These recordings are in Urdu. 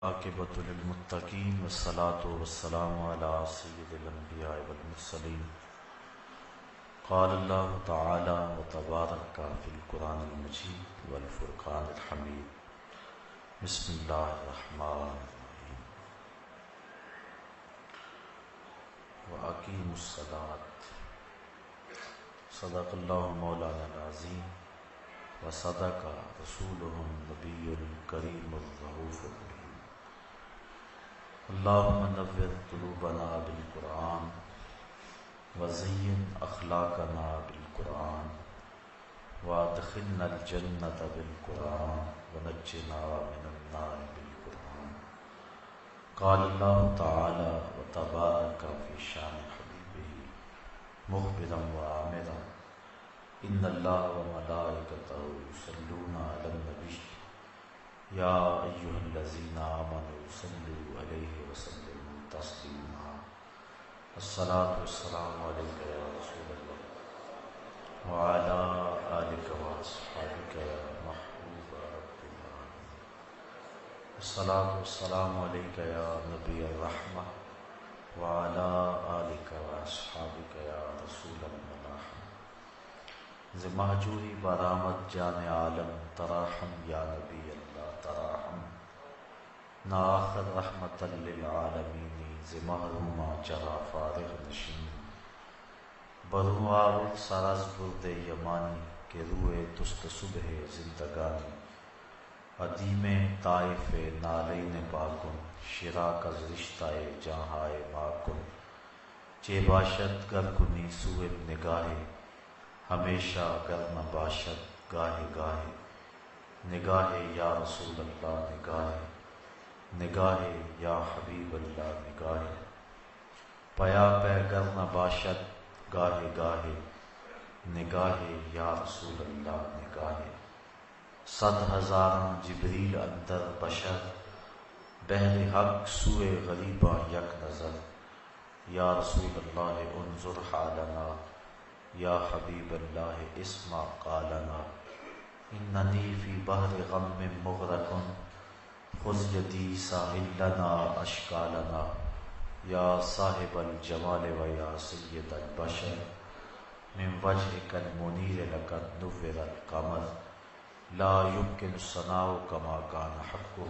عاقبۃ للمتقین والصلاة والسلام علی سید الانبیاء والمرسلین قال اللہ تعالی وتبارک فی القرآن المجید والفرقان الحمید بسم اللہ الرحمن الرحیم وأقیموا الصلاة صدق اللہ مولانا العظیم وصدق رسولہ النبی الکریم الرؤوف الرحیم اللہم نور قلوبنا بالقرآن وزین اخلاقنا بالقرآن وادخلنا الجنة بالقرآن ونجنا من النار بالقرآن قال اللہ تعالی وتبارک فی شان حبیبہ مخبرا وآمرا ان اللہ وملائکتہ یصلون علی النبی یا ایھا الذین آمنوا صلوا علیہ وسلموا تسلیما الصلاۃ والسلام علیک یا رسول اللہ وعلی آلک واصحابک یا محبوب رب العالمین الصلاۃ والسلام علیک یا نبی الرحمہ وعلی آلک واصحابک یا رسول الملاحمہ ز مہجوری برآمد جان عالم تراحم یا نبی اللہ تراحم نا آخر رحمت للعالمین ز محرومہ چرا فارغ نشین برو آور سراز برد یمانی کہ روئے تست صبح زندگانی عدیم طائف نالین پاکن شراک از رشتہ جہائے ماکن چے باشد گر کنی سوئے نگاہے ہمیشہ گر نہ باشد گاہے گاہے نگاہے یا رسول اللہ نگاہے نگاہے یا حبیب اللہ نگاہے پیا پہ گر نہ باشد گاہے گاہے نگاہے یا رسول اللہ نگاہے صد ہزاراں جبریل اندر بشر بہر حق سوئے غریباں یک نظر یا رسول اللہ انظر حالنا یا حبیب اللہ اسمع قالنا اننی فی بحر غم مغرق خذ یدی ساحل لنا اشکالنا یا صاحب الجمال و یا سید البشر من وجهک المنیر لقد نور القمر لا يمکن الثناء کما کان حقہ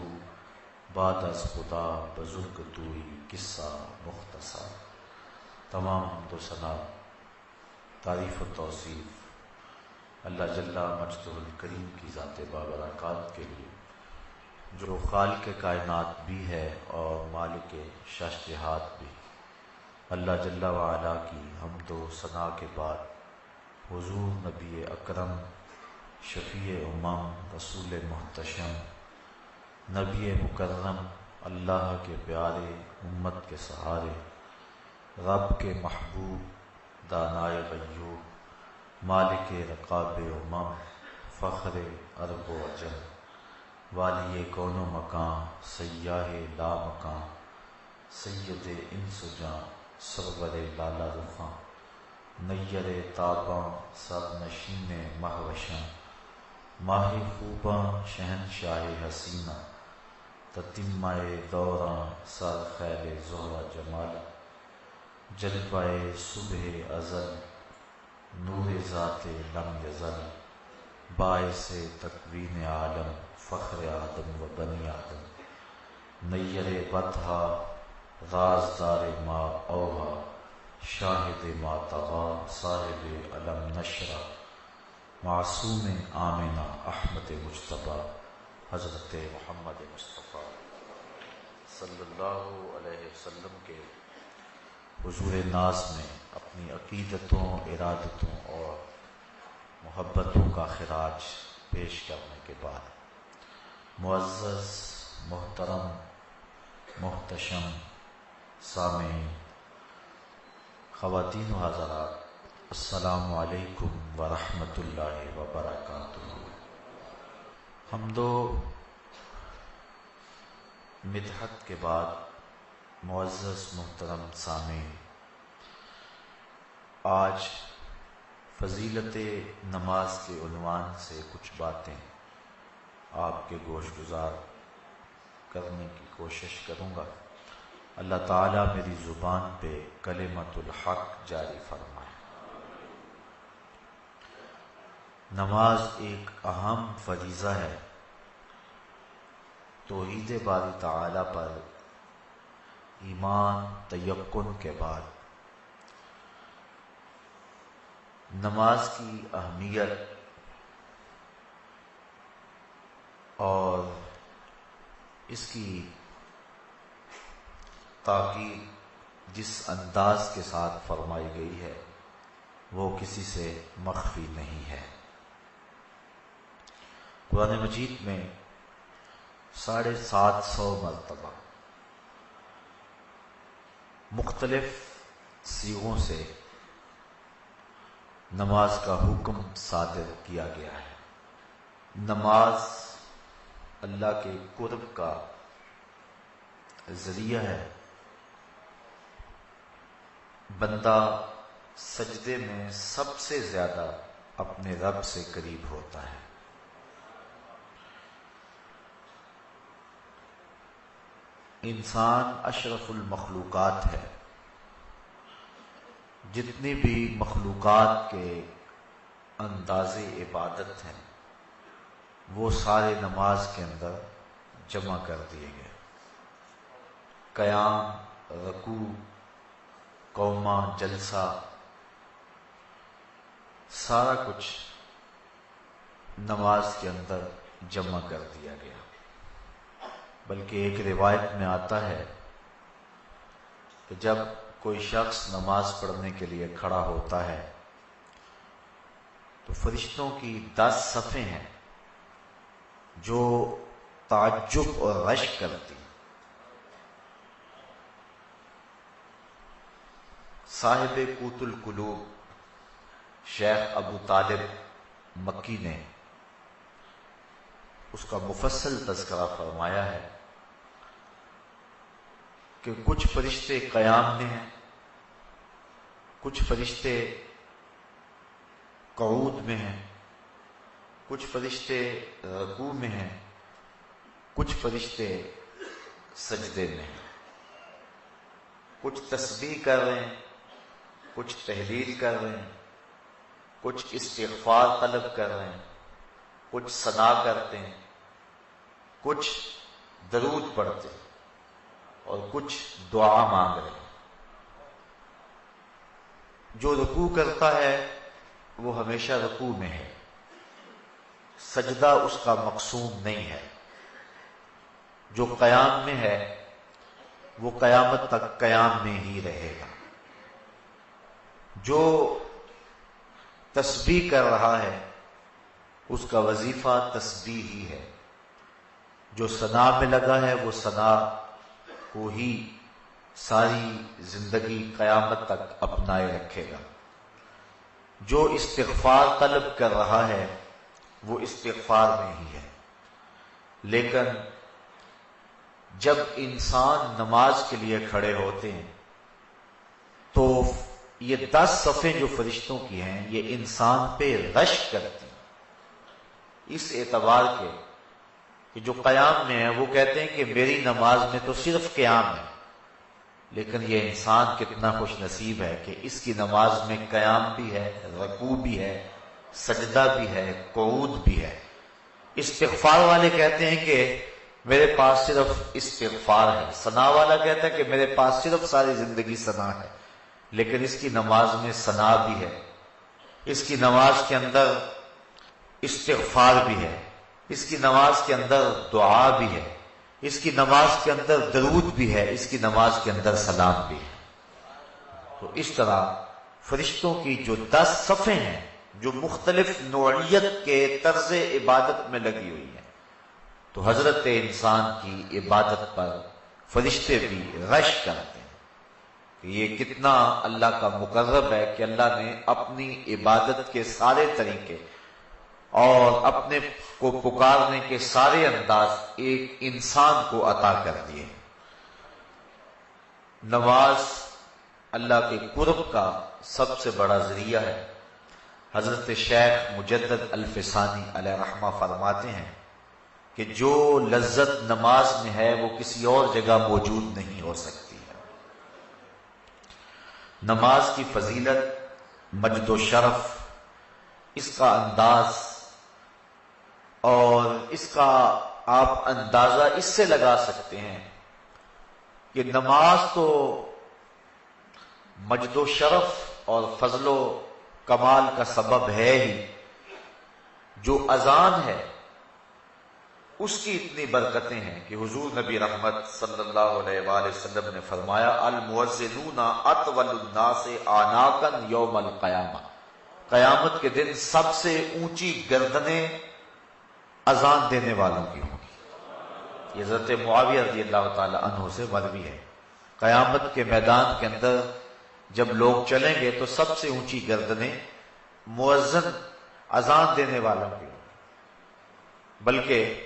بعد از خدا بزرگ توئی قصہ مختصر تمام حمد و ثنا تعریف و توصیف اللہ جل مجدہ الکریم کی ذات بابرکات کے لیے جو خالق کائنات بھی ہے اور مالک شش جہات بھی۔ اللہ جل وعلا کی حمد و ثنا کے بعد حضور نبی اکرم شفیع امم رسول محتشم نبی مکرم اللہ کے پیارے امت کے سہارے رب کے محبوب دانائے غیور مالک رقاب امم فخر عرب و عجم والی کون و مکان سیاہ لا مکان سید انس و جاں سرور لالا رخاں نیر تاباں سر نشین مہوشاں ماہ خوباں شہنشاہ حسینہ تتمہ دوراں سر خیل زہرہ جمال جلوہ صبح ازل نور ذات لم یزل باعث تکوین عالم فخر آدم و بنی آدم نیر بطحا رازدار ما اوہا شاہد ما طغا صاحب علم نشرہ معصوم آمنہ احمد مجتبیٰ حضرت محمد مصطفیٰ صلی اللہ علیہ وسلم کے حضور ناز میں اپنی عقیدتوں ارادتوں اور محبتوں کا خراج پیش کرنے کے بعد معزز محترم محتشم سامعین خواتین و حضرات السلام علیکم ورحمۃ اللہ وبرکاتہ۔ حمد و مدحت کے بعد معزز محترم سامعین، آج فضیلت نماز کے عنوان سے کچھ باتیں آپ کے گوش گزار کرنے کی کوشش کروں گا۔ اللہ تعالیٰ میری زبان پہ کلمۃ الحق جاری فرمائے۔ نماز ایک اہم فریضہ ہے۔ توحید باری تعالیٰ پر ایمان تیقن کے بعد نماز کی اہمیت اور اس کی تاکید جس انداز کے ساتھ فرمائی گئی ہے وہ کسی سے مخفی نہیں ہے۔ قرآن مجید میں 750 مرتبہ مختلف صیغوں سے نماز کا حکم صادر کیا گیا ہے۔ نماز اللہ کے قرب کا ذریعہ ہے۔ بندہ سجدے میں سب سے زیادہ اپنے رب سے قریب ہوتا ہے۔ انسان اشرف المخلوقات ہے۔ جتنی بھی مخلوقات کے انداز عبادت ہیں وہ سارے نماز کے اندر جمع کر دیے گئے۔ قیام، رکوع، قومہ، جلسہ، سارا کچھ نماز کے اندر جمع کر دیا گیا۔ بلکہ ایک روایت میں آتا ہے کہ جب کوئی شخص نماز پڑھنے کے لیے کھڑا ہوتا ہے تو فرشتوں کی 10 صفیں ہیں جو تعجب اور رشک کرتی۔ صاحب قوت القلوب شیخ ابو طالب مکی نے اس کا مفصل تذکرہ فرمایا ہے کہ کچھ فرشتے قیام میں ہیں، کچھ فرشتے قعود میں ہیں، کچھ فرشتے رکوع میں ہیں، کچھ فرشتے سجدے میں ہیں۔ کچھ تسبیح کر رہے ہیں، کچھ تحلیل کر رہے ہیں، کچھ استغفار طلب کر رہے ہیں، کچھ ثنا کرتے ہیں، کچھ درود پڑھتے ہیں اور کچھ دعا مانگ رہے ہیں۔ جو رکوع کرتا ہے وہ ہمیشہ رکوع میں ہے، سجدہ اس کا مقصود نہیں ہے۔ جو قیام میں ہے وہ قیامت تک قیام میں ہی رہے گا۔ جو تسبیح کر رہا ہے اس کا وظیفہ تسبیح ہی ہے۔ جو ثنا میں لگا ہے وہ ثنا کو ہی ساری زندگی قیامت تک اپنائے رکھے گا۔ جو استغفار طلب کر رہا ہے وہ استغفار میں ہی ہے۔ لیکن جب انسان نماز کے لیے کھڑے ہوتے ہیں تو یہ 10 صفیں جو فرشتوں کی ہیں یہ انسان پہ رشک کرتی ہیں، اس اعتبار کے کہ جو قیام میں ہے وہ کہتے ہیں کہ میری نماز میں تو صرف قیام ہے، لیکن یہ انسان کتنا خوش نصیب ہے کہ اس کی نماز میں قیام بھی ہے، رکوع بھی ہے، سجدہ بھی ہے، قعود بھی ہے۔ استغفار والے کہتے ہیں کہ میرے پاس صرف استغفار ہے، ثنا والا کہتا ہے کہ میرے پاس صرف ساری زندگی ثنا ہے، لیکن اس کی نماز میں ثنا بھی ہے، اس کی نماز کے اندر استغفار بھی ہے، اس کی نماز کے اندر دعا بھی ہے، اس کی نماز کے اندر درود بھی ہے، اس کی نماز کے اندر سلام بھی ہے۔ تو اس طرح فرشتوں کی جو 10 صفیں ہیں جو مختلف نوعیت کے طرز عبادت میں لگی ہوئی ہیں، تو حضرت انسان کی عبادت پر فرشتے بھی رشک کرتے ہیں کہ یہ کتنا اللہ کا مقرب ہے کہ اللہ نے اپنی عبادت کے سارے طریقے اور اپنے کو پکارنے کے سارے انداز ایک انسان کو عطا کر دیے۔ نماز اللہ کے قرب کا سب سے بڑا ذریعہ ہے۔ حضرت شیخ مجدد الفسانی علیہ رحمہ فرماتے ہیں کہ جو لذت نماز میں ہے وہ کسی اور جگہ موجود نہیں ہو سکتی ہے۔ نماز کی فضیلت، مجد و شرف، اس کا انداز اور اس کا آپ اندازہ اس سے لگا سکتے ہیں کہ نماز تو مجد و شرف اور فضل و کمال کا سبب ہے ہی، جو اذان ہے اس کی اتنی برکتیں ہیں کہ حضور نبی رحمت صلی اللہ علیہ وآلہ وسلم نے فرمایا المؤذنون اطول الناس اعناقا یوم القیامہ، قیامت کے دن سب سے اونچی گردنیں اذان دینے والوں کی ہوں گی۔ یہ حضرت معاویہ رضی اللہ تعالی عنہ سے مروی ہے۔ قیامت کے میدان کے اندر جب لوگ چلیں گے تو سب سے اونچی گردنیں مؤذن اذان دینے والوں کی ہوں گی۔ بلکہ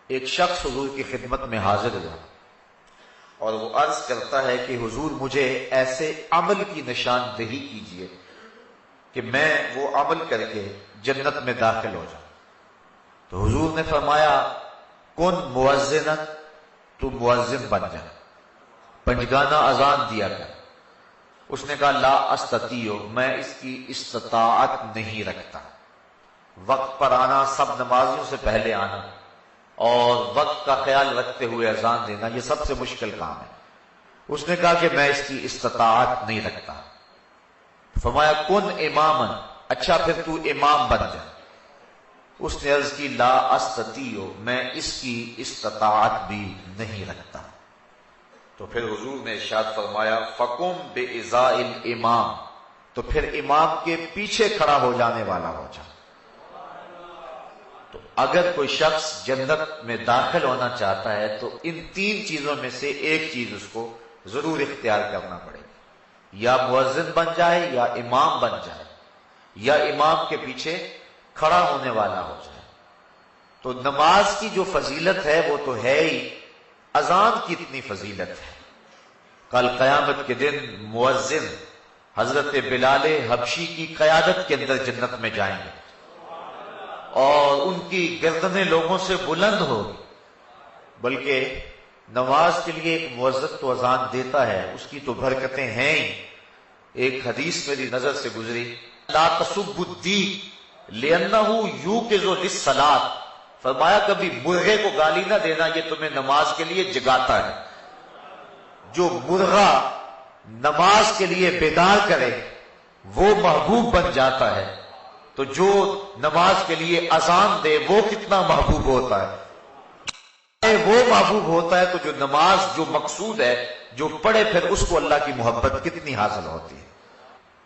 ایک شخص حضور کی خدمت میں حاضر ہوا اور وہ عرض کرتا ہے کہ حضور مجھے ایسے عمل کی نشاندہی کیجیے کہ میں وہ عمل کر کے جنت میں داخل ہو جاؤں۔ تو حضور نے فرمایا کن مؤذنا، تو مؤذن بن جا، پنجگانہ اذان دیا کر۔ اس نے کہا لا استطیع، میں اس کی استطاعت نہیں رکھتا۔ وقت پر آنا، سب نمازیوں سے پہلے آنا اور وقت کا خیال رکھتے ہوئے اذان دینا، یہ سب سے مشکل کام ہے۔ اس نے کہا کہ میں اس کی استطاعت نہیں رکھتا۔ فرمایا کن اماما، اچھا پھر تو امام بن جا۔ اس نے عرض کی لا استطیع، میں اس کی استطاعت بھی نہیں رکھتا۔ تو پھر حضور نے ارشاد فرمایا فقم بإزاء الامام، تو پھر امام کے پیچھے کھڑا ہو جانے والا ہو جا۔ تو اگر کوئی شخص جنت میں داخل ہونا چاہتا ہے تو ان تین چیزوں میں سے ایک چیز اس کو ضرور اختیار کرنا پڑے گی، یا مؤذن بن جائے، یا امام بن جائے، یا امام کے پیچھے کھڑا ہونے والا ہو جائے۔ تو نماز کی جو فضیلت ہے وہ تو ہے ہی، اذان کی اتنی فضیلت ہے۔ کل قیامت کے دن مؤذن حضرت بلال حبشی کی قیادت کے اندر جنت میں جائیں گے اور ان کی گردنیں لوگوں سے بلند ہوگی۔ بلکہ نماز کے لیے ایک مؤذن تو اذان دیتا ہے، اس کی تو برکتیں ہیں ہی۔ ایک حدیث میری نظر سے گزری، لا تسبوا الدیک لأنہ یوقظ للصلاۃ، فرمایا کبھی مرغے کو گالی نہ دینا، یہ تمہیں نماز کے لیے جگاتا ہے۔ جو مرغا نماز کے لیے بیدار کرے وہ محبوب بن جاتا ہے، تو جو نماز کے لیے اذان دے وہ کتنا محبوب ہوتا ہے۔ وہ محبوب ہوتا ہے تو جو نماز جو مقصود ہے، جو پڑھے پھر اس کو اللہ کی محبت کتنی حاصل ہوتی ہے۔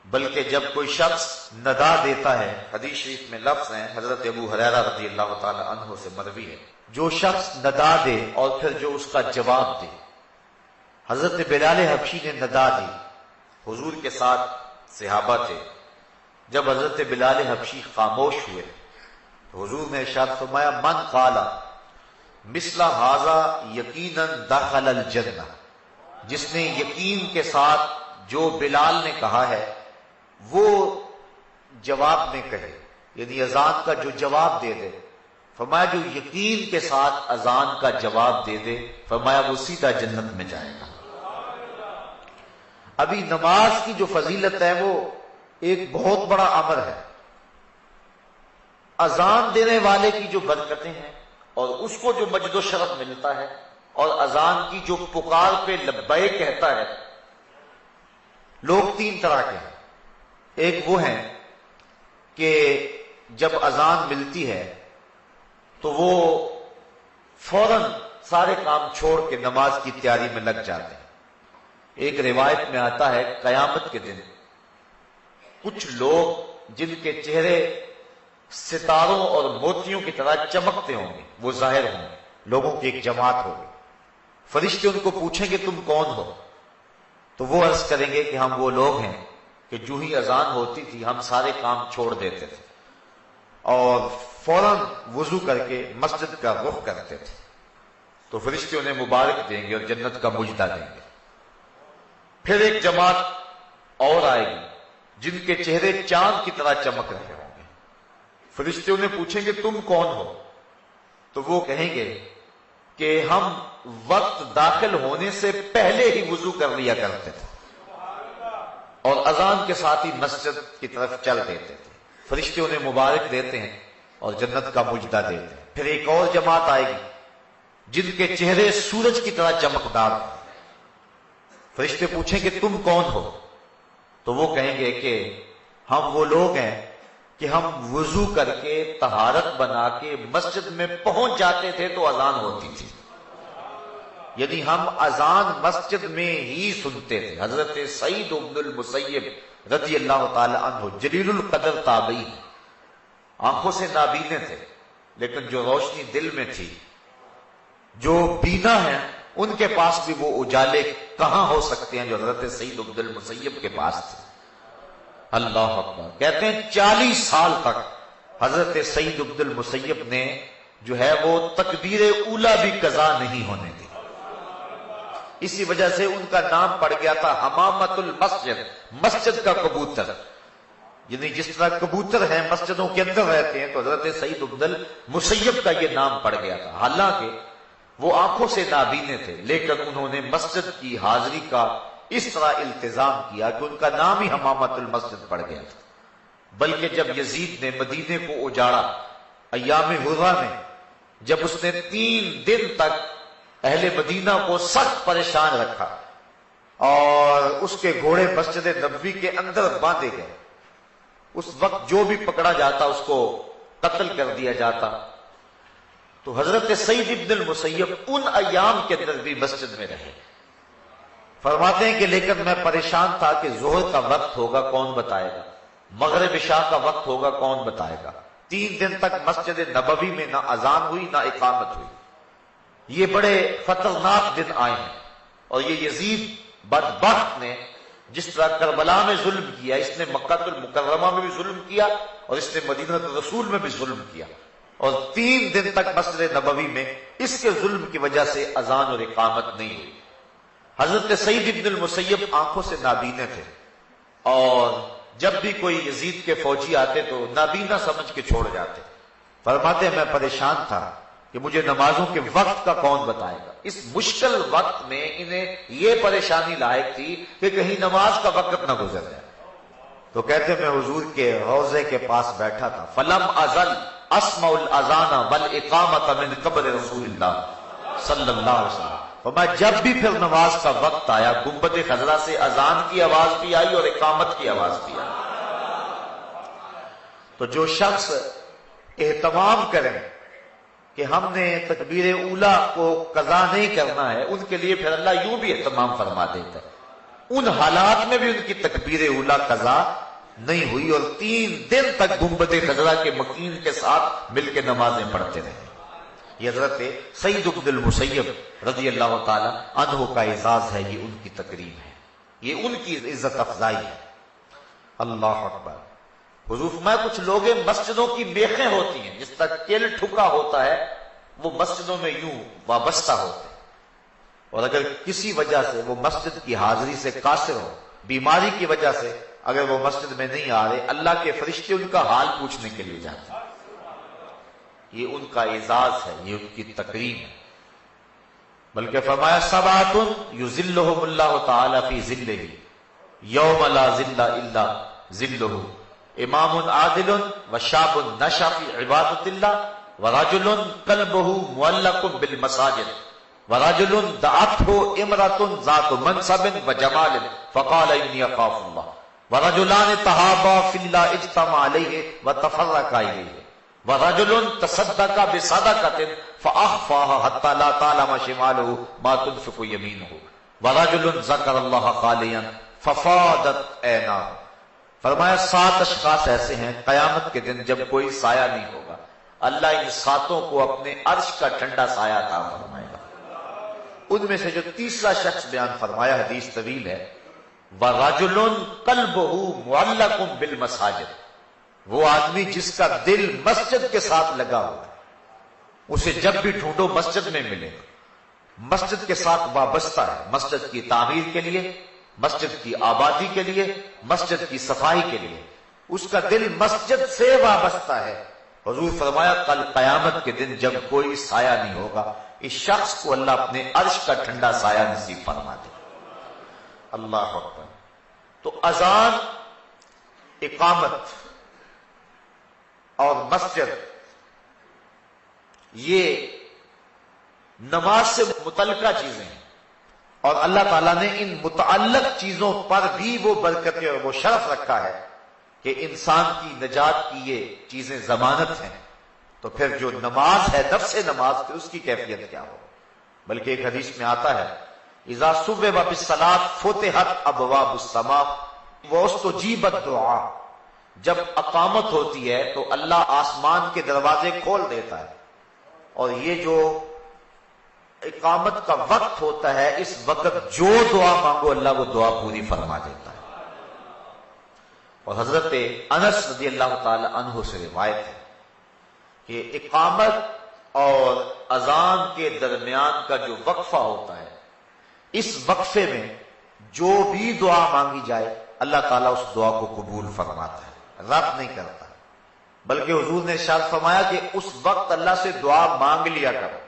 بلکہ جب کوئی شخص ندا دیتا ہے، حدیث شریف میں لفظ ہیں حضرت ابو ہریرہ رضی اللہ تعالی عنہ سے مروی ہے، جو شخص ندا دے اور پھر جو اس کا جواب دے۔ حضرت بلال حبشی نے ندا دی، حضور کے ساتھ صحابہ تھے۔ جب حضرت بلال حبشی خاموش ہوئے تو حضور نے ارشاد فرمایا من قال مثل ھذا یقینا دخل الجنہ، جس نے یقین کے ساتھ جو بلال نے کہا ہے وہ جواب میں کہے، یعنی اذان کا جو جواب دے دے، فرمایا جو یقین کے ساتھ اذان کا جواب دے دے، فرمایا وہ سیدھا جنت میں جائے گا۔ ابھی نماز کی جو فضیلت ہے وہ ایک بہت بڑا امر ہے۔ اذان دینے والے کی جو برکتیں ہیں اور اس کو جو مجد و شرف ملتا ہے، اور اذان کی جو پکار پہ لبیک کہتا ہے، لوگ تین طرح کے ہیں۔ ایک وہ ہیں کہ جب اذان ملتی ہے تو وہ فوراً سارے کام چھوڑ کے نماز کی تیاری میں لگ جاتے ہیں۔ ایک روایت میں آتا ہے قیامت کے دن کچھ لوگ جن کے چہرے ستاروں اور موتیوں کی طرح چمکتے ہوں گے وہ ظاہر ہوں گے، لوگوں کی ایک جماعت ہوگی۔ فرشتے ان کو پوچھیں گے تم کون ہو؟ تو وہ عرض کریں گے کہ ہم وہ لوگ ہیں کہ جو ہی اذان ہوتی تھی ہم سارے کام چھوڑ دیتے تھے اور فوراً وضو کر کے مسجد کا رخ کرتے تھے۔ تو فرشتے انہیں مبارک دیں گے اور جنت کا مجدہ دیں گے۔ پھر ایک جماعت اور آئے گی جن کے چہرے چاند کی طرح چمک رہے ہوں گے۔ فرشتے انہیں پوچھیں گے تم کون ہو؟ تو وہ کہیں گے کہ ہم وقت داخل ہونے سے پہلے ہی وضو کر لیا کرتے تھے اور اذان کے ساتھ ہی مسجد کی طرف چل دیتے تھے. فرشتے انہیں مبارک دیتے ہیں اور جنت کا مجدہ دیتے ہیں. پھر ایک اور جماعت آئے گی جن کے چہرے سورج کی طرح چمکدار. فرشتے پوچھیں کہ تم کون ہو؟ تو وہ کہیں گے کہ ہم وہ لوگ ہیں کہ ہم وضو کر کے طہارت بنا کے مسجد میں پہنچ جاتے تھے تو اذان ہوتی تھی. یعنی ہم اذان مسجد میں ہی سنتے تھے. حضرت سعید بن المسیب رضی اللہ تعالی عنہ جلیل القدر تابعی، آنکھوں سے نابینے تھے لیکن جو روشنی دل میں تھی، جو بینا ہے ان کے پاس بھی وہ اجالے کہاں ہو سکتے ہیں جو حضرت سعید بن المسیب کے پاس تھے. اللہ اکبر. کہتے ہیں 40 سال تک حضرت سعید بن المسیب نے جو ہے وہ تکبیر اولا بھی قضا نہیں ہونے دی. اسی وجہ سے ان کا نام پڑ گیا تھا حمامت المسجد، مسجد کا کبوتر. یعنی جس طرح کبوتر ہیں مسجدوں کے اندر رہتے ہیں، تو حضرت سعید بن المسیب کا یہ نام پڑ گیا تھا. حالانکہ وہ آنکھوں سے نابینے تھے لیکن انہوں نے مسجد کی حاضری کا اس طرح التزام کیا کہ ان کا نام ہی حمامت المسجد پڑ گیا تھا. بلکہ جب یزید نے مدینے کو اجاڑا ایام حرہ میں، جب اس نے 3 دن تک اہل مدینہ کو سخت پریشان رکھا اور اس کے گھوڑے مسجد نبوی کے اندر باندھے گئے، اس وقت جو بھی پکڑا جاتا اس کو قتل کر دیا جاتا. تو حضرت سعید ابن المسیب ان ایام کے اندر بھی مسجد میں رہے. فرماتے ہیں کہ لیکن میں پریشان تھا کہ ظہر کا وقت ہوگا کون بتائے گا، مغرب عشاء کا وقت ہوگا کون بتائے گا. 3 دن تک مسجد نبوی میں نہ اذان ہوئی نہ اقامت ہوئی. یہ بڑے خطرناک دن آئے ہیں. اور یہ یزید بدبخت نے جس طرح کربلا میں ظلم کیا، اس نے مکہ المکرمہ میں بھی ظلم کیا اور اس نے مدینہ رسول میں بھی ظلم کیا. اور 3 دن تک مسجد نبوی میں اس کے ظلم کی وجہ سے اذان اور اقامت نہیں ہوئی. حضرت سعید ابن المسیب آنکھوں سے نابینے تھے اور جب بھی کوئی یزید کے فوجی آتے تو نابینا سمجھ کے چھوڑ جاتے. فرماتے ہیں میں پریشان تھا کہ مجھے نمازوں کے وقت کا کون بتائے گا. اس مشکل وقت میں انہیں یہ پریشانی لاحق تھی کہ کہیں نماز کا وقت نہ گزر جائے. تو کہتے میں حضور کے روضے کے پاس بیٹھا تھا. فلم ازل اسمع الاذان والاقامۃ من قبر رسول اللہ صلی اللہ علیہ وسلم. اور میں جب بھی پھر نماز کا وقت آیا گنبد خضرا سے اذان کی آواز بھی آئی اور اقامت کی آواز بھی آئی. تو جو شخص اہتمام کریں کہ ہم نے تکبیر اولا کو قضا نہیں کرنا ہے، ان کے لیے پھر اللہ یوں بھی اہتمام فرما دیتا ہے. ان حالات میں بھی ان کی تکبیر اولا قضا نہیں ہوئی اور 3 دن تک گنبد خضرا کے مکین کے ساتھ مل کے نمازیں پڑھتے رہے. یہ حضرت سعید بن المسیب رضی اللہ تعالی عنہ کا اعزاز ہے، یہ ان کی تکریم ہے، یہ ان کی عزت افزائی ہے. اللہ اکبر. حضور فرمایا کچھ لوگ مسجدوں کی میخیں ہوتی ہیں، جس طرح کیل ٹھکا ہوتا ہے وہ مسجدوں میں یوں وابستہ ہوتے ہیں، اور اگر کسی وجہ سے وہ مسجد کی حاضری سے قاصر ہو، بیماری کی وجہ سے اگر وہ مسجد میں نہیں آ رہے، اللہ کے فرشتے ان کا حال پوچھنے کے لیے جاتے ہیں. یہ ان کا اعزاز ہے، یہ ان کی تکریم ہے. بلکہ فرمایا سبعۃ یظلھم اللہ تعالی فی ظلہ یوم لا ظل الا ظلہ، امام عادل وشاب نشأ فی عبادۃ اللہ ورجل قلبہ معلق بالمساجد ورجل دعته امرأة ذات منصب وجمال فقال انی اخاف اللہ ورجلان تحابا فی اللہ اجتمع علیہ وتفرقا الیہ ورجل تصدق بصدقۃ فاخفاها حتى لا تعلم شماله ما تنفق يمينه ورجل ذکر اللہ خالیا ففاضت عیناہ. فرمایا 7 اشخاص ایسے ہیں قیامت کے دن جب کوئی سایہ نہیں ہوگا، اللہ ان 7 کو اپنے عرش کا ٹھنڈا سایہ عطا فرمائے گا. ان میں سے جو تیسرا شخص بیان فرمایا، حدیث طویل ہے، وَرَجُلٌ قَلْبُهُ مُعَلَّقٌ بِالْمَسَاجِدِ، وہ آدمی جس کا دل مسجد کے ساتھ لگا ہوا ہے، اسے جب بھی ڈھونڈو مسجد میں ملے گا. مسجد کے ساتھ وابستہ ہے، مسجد کی تعمیر کے لیے، مسجد کی آبادی کے لیے، مسجد کی صفائی کے لیے. اس کا دل مسجد سے وابستہ ہے حضور فرمایا کل قیامت کے دن جب کوئی سایہ نہیں ہوگا، اس شخص کو اللہ اپنے عرش کا ٹھنڈا سایہ نصیب فرما دے۔ اللہ اکبر۔ تو اذان، اقامت اور مسجد یہ نماز سے متعلقہ چیزیں ہیں، اور اللہ تعالیٰ نے ان متعلق چیزوں پر بھی وہ برکتیں اور وہ شرف رکھا ہے کہ انسان کی نجات کی یہ چیزیں ضمانت ہیں، تو پھر جو نماز ہے، نفس نماز، پھر اس کی کیفیت کیا ہو؟ بلکہ ایک حدیث میں آتا ہے اذا صبح بالصلاۃ فتحت ابواب السماء واستجیبت دعا، جب اقامت ہوتی ہے تو اللہ آسمان کے دروازے کھول دیتا ہے، اور یہ جو اقامت کا وقت ہوتا ہے، اس وقت جو دعا مانگو اللہ وہ دعا پوری فرما دیتا ہے۔ اور حضرت انس رضی اللہ تعالی عنہ سے روایت ہے کہ اقامت اور اذان کے درمیان کا جو وقفہ ہوتا ہے، اس وقفے میں جو بھی دعا مانگی جائے اللہ تعالیٰ اس دعا کو قبول فرماتا ہے، رد نہیں کرتا، بلکہ حضور نے ارشاد فرمایا کہ اس وقت اللہ سے دعا مانگ لیا کرو۔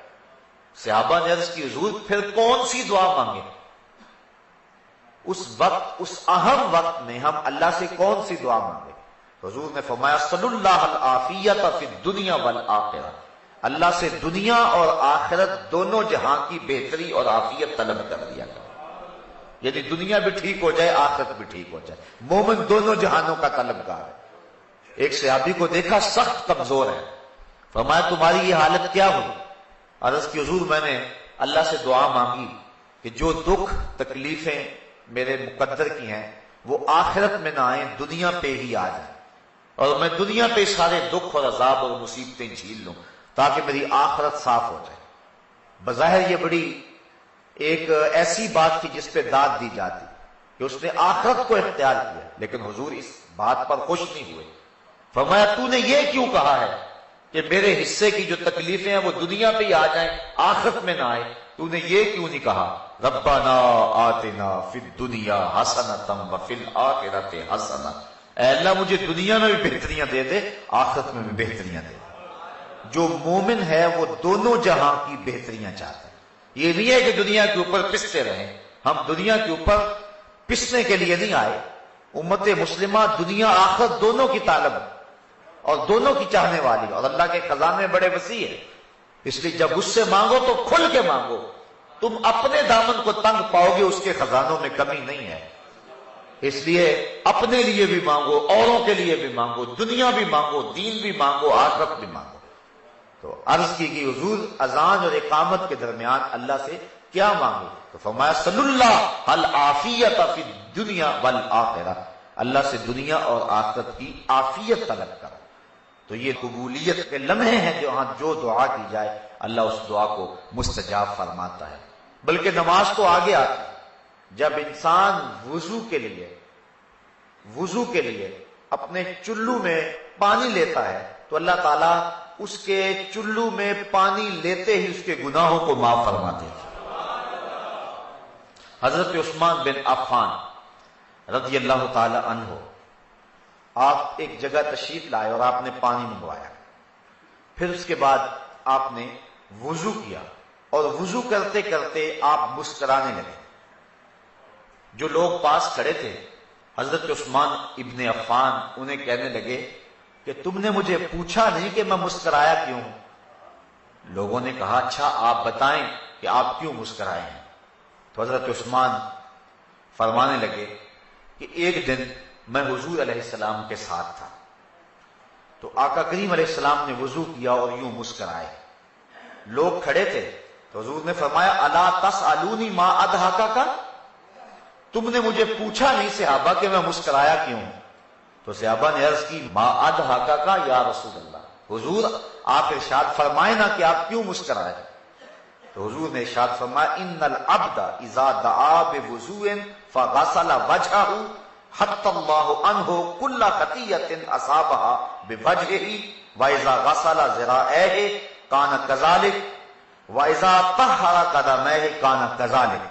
صحابہ نے عرض کی حضور پھر کون سی دعا مانگے؟ اس وقت، اس اہم وقت میں ہم اللہ سے کون سی دعا مانگے؟ حضور نے فرمایا صلی اللہ العافیۃ فی الدنیا والآخرہ، اللہ سے دنیا اور آخرت دونوں جہاں کی بہتری اور عافیت طلب کر لیا کرو، یعنی دنیا بھی ٹھیک ہو جائے، آخرت بھی ٹھیک ہو جائے۔ مومن دونوں جہانوں کا طلبگار ہے۔ ایک صحابی کو دیکھا سخت کمزور ہے، فرمایا تمہاری یہ حالت کیا ہوئی؟ عرض کی حضور میں نے اللہ سے دعا مانگی کہ جو دکھ تکلیفیں میرے مقدر کی ہیں وہ آخرت میں نہ آئیں، دنیا پہ ہی آ جائیں، اور میں دنیا پہ سارے دکھ اور عذاب اور مصیبتیں جھیل لوں تاکہ میری آخرت صاف ہو جائے۔ بظاہر یہ بڑی ایک ایسی بات تھی جس پہ داد دی جاتی کہ اس نے آخرت کو اختیار کیا، لیکن حضور اس بات پر خوش نہیں ہوئے۔ فرمایا تو نے یہ کیوں کہا ہے کہ میرے حصے کی جو تکلیفیں ہیں وہ دنیا پہ ہی آ جائیں، آخرت میں نہ آئے؟ تو نے یہ کیوں نہیں کہا ربنا آتنا فی الدنیا حسنۃ وفی الآخرۃ حسنۃ، اے اللہ مجھے دنیا میں بھی بہتریاں دے دے، آخرت میں بھی بہتریاں دے دے۔ جو مومن ہے وہ دونوں جہاں کی بہتریاں چاہتا ہے، یہ نہیں ہے کہ دنیا کے اوپر پستے رہیں۔ ہم دنیا کے اوپر پسنے کے لیے نہیں آئے، امت مسلمہ دنیا آخرت دونوں کی طالب ہے اور دونوں کی چاہنے والی، اور اللہ کے خزانے بڑے وسیع ہیں، اس لیے جب اس سے مانگو تو کھل کے مانگو، تم اپنے دامن کو تنگ پاؤ گے، اس کے خزانوں میں کمی نہیں ہے۔ اس لیے اپنے لیے بھی مانگو، اوروں کے لیے بھی مانگو، دنیا بھی مانگو، دین بھی مانگو، آخرت بھی مانگو۔ تو عرض کی کہ حضور اذان اور اقامت کے درمیان اللہ سے کیا مانگے؟ تو فرمایا صلی اللہ العافیۃ فی الدنیا والآخرہ، اللہ سے دنیا اور آخرت کی عافیت طلب کرو۔ تو یہ قبولیت کے لمحے ہیں جہاں جو دعا کی جائے اللہ اس دعا کو مستجاب فرماتا ہے۔ بلکہ نماز تو آگے آتی ہے، جب انسان وضو کے لیے اپنے چلو میں پانی لیتا ہے تو اللہ تعالیٰ اس کے چلو میں پانی لیتے ہی اس کے گناہوں کو معاف فرما دیتا ہے۔ حضرت عثمان بن عفان رضی اللہ تعالی عنہ، آپ ایک جگہ تشریف لائے اور آپ نے پانی منگوایا، پھر اس کے بعد آپ نے وضو کیا، اور وضو کرتے کرتے آپ مسکرانے لگے۔ جو لوگ پاس کھڑے تھے حضرت عثمان ابن عفان انہیں کہنے لگے کہ تم نے مجھے پوچھا نہیں کہ میں مسکرایا کیوں؟ لوگوں نے کہا اچھا آپ بتائیں کہ آپ کیوں مسکرائے ہیں؟ تو حضرت عثمان فرمانے لگے کہ ایک دن میں حضور علیہ السلام کے ساتھ تھا، تو آقا کریم علیہ السلام نے وضو کیا اور یوں مسکرائے، لوگ کھڑے تھے تو حضور نے فرمایا الا تسألونی ما اضحکک، تم نے مجھے پوچھا نہیں صحابہ کہ میں مسکرایا کیوں؟ تو صحابہ نے عرض کی ما اضحکک یا رسول اللہ، حضور آپ ارشاد فرمائے نا کہ آپ کیوں مسکرائے؟ تو حضور نے ارشاد فرمایا ان العبد اذا دعا بوضوء فغسل وجهه حتی اللہ عنہ کل خطیۃ اصابها بوجهه واذا غسل ذراعیه کان کذلک واذا طہر قدمیه کان کذلک۔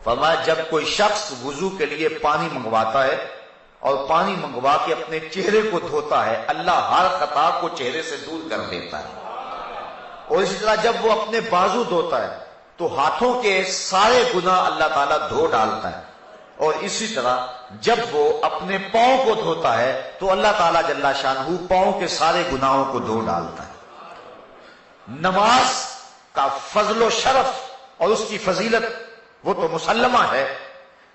فرمایا جب کوئی شخص وضو کے لیے پانی منگواتا ہے اور پانی منگوا کے اپنے چہرے کو دھوتا ہے، اللہ ہر خطا کو چہرے سے دور کر دیتا ہے۔ اور اسی طرح جب وہ اپنے بازو دھوتا ہے تو ہاتھوں کے سارے گناہ اللہ تعالیٰ دھو ڈالتا ہے، اور اسی طرح جب وہ اپنے پاؤں کو دھوتا ہے تو اللہ تعالیٰ جل شانہ پاؤں کے سارے گناہوں کو دھو ڈالتا ہے۔ نماز کا فضل و شرف اور اس کی فضیلت وہ تو مسلمہ ہے،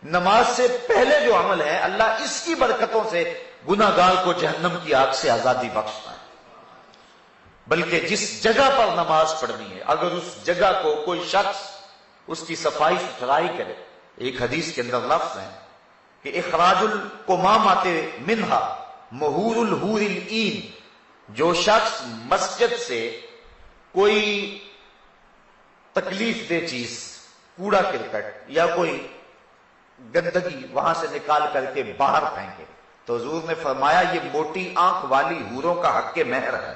نماز سے پہلے جو عمل ہے اللہ اس کی برکتوں سے گناہ گار کو جہنم کی آگ سے آزادی بخشتا ہے۔ بلکہ جس جگہ پر نماز پڑھنی ہے اگر اس جگہ کو کوئی شخص اس کی صفائی ستھرائی کرے، ایک حدیث کے اندر لفظ ہے کہ اخراج القمامات منہا مہور الحور العین، جو شخص مسجد سے کوئی تکلیف دہ چیز، کوڑا کرکٹ یا کوئی گندگی وہاں سے نکال کر کے باہر پھینکے تو حضور نے فرمایا یہ موٹی آنکھ والی حوروں کا حق مہر ہے۔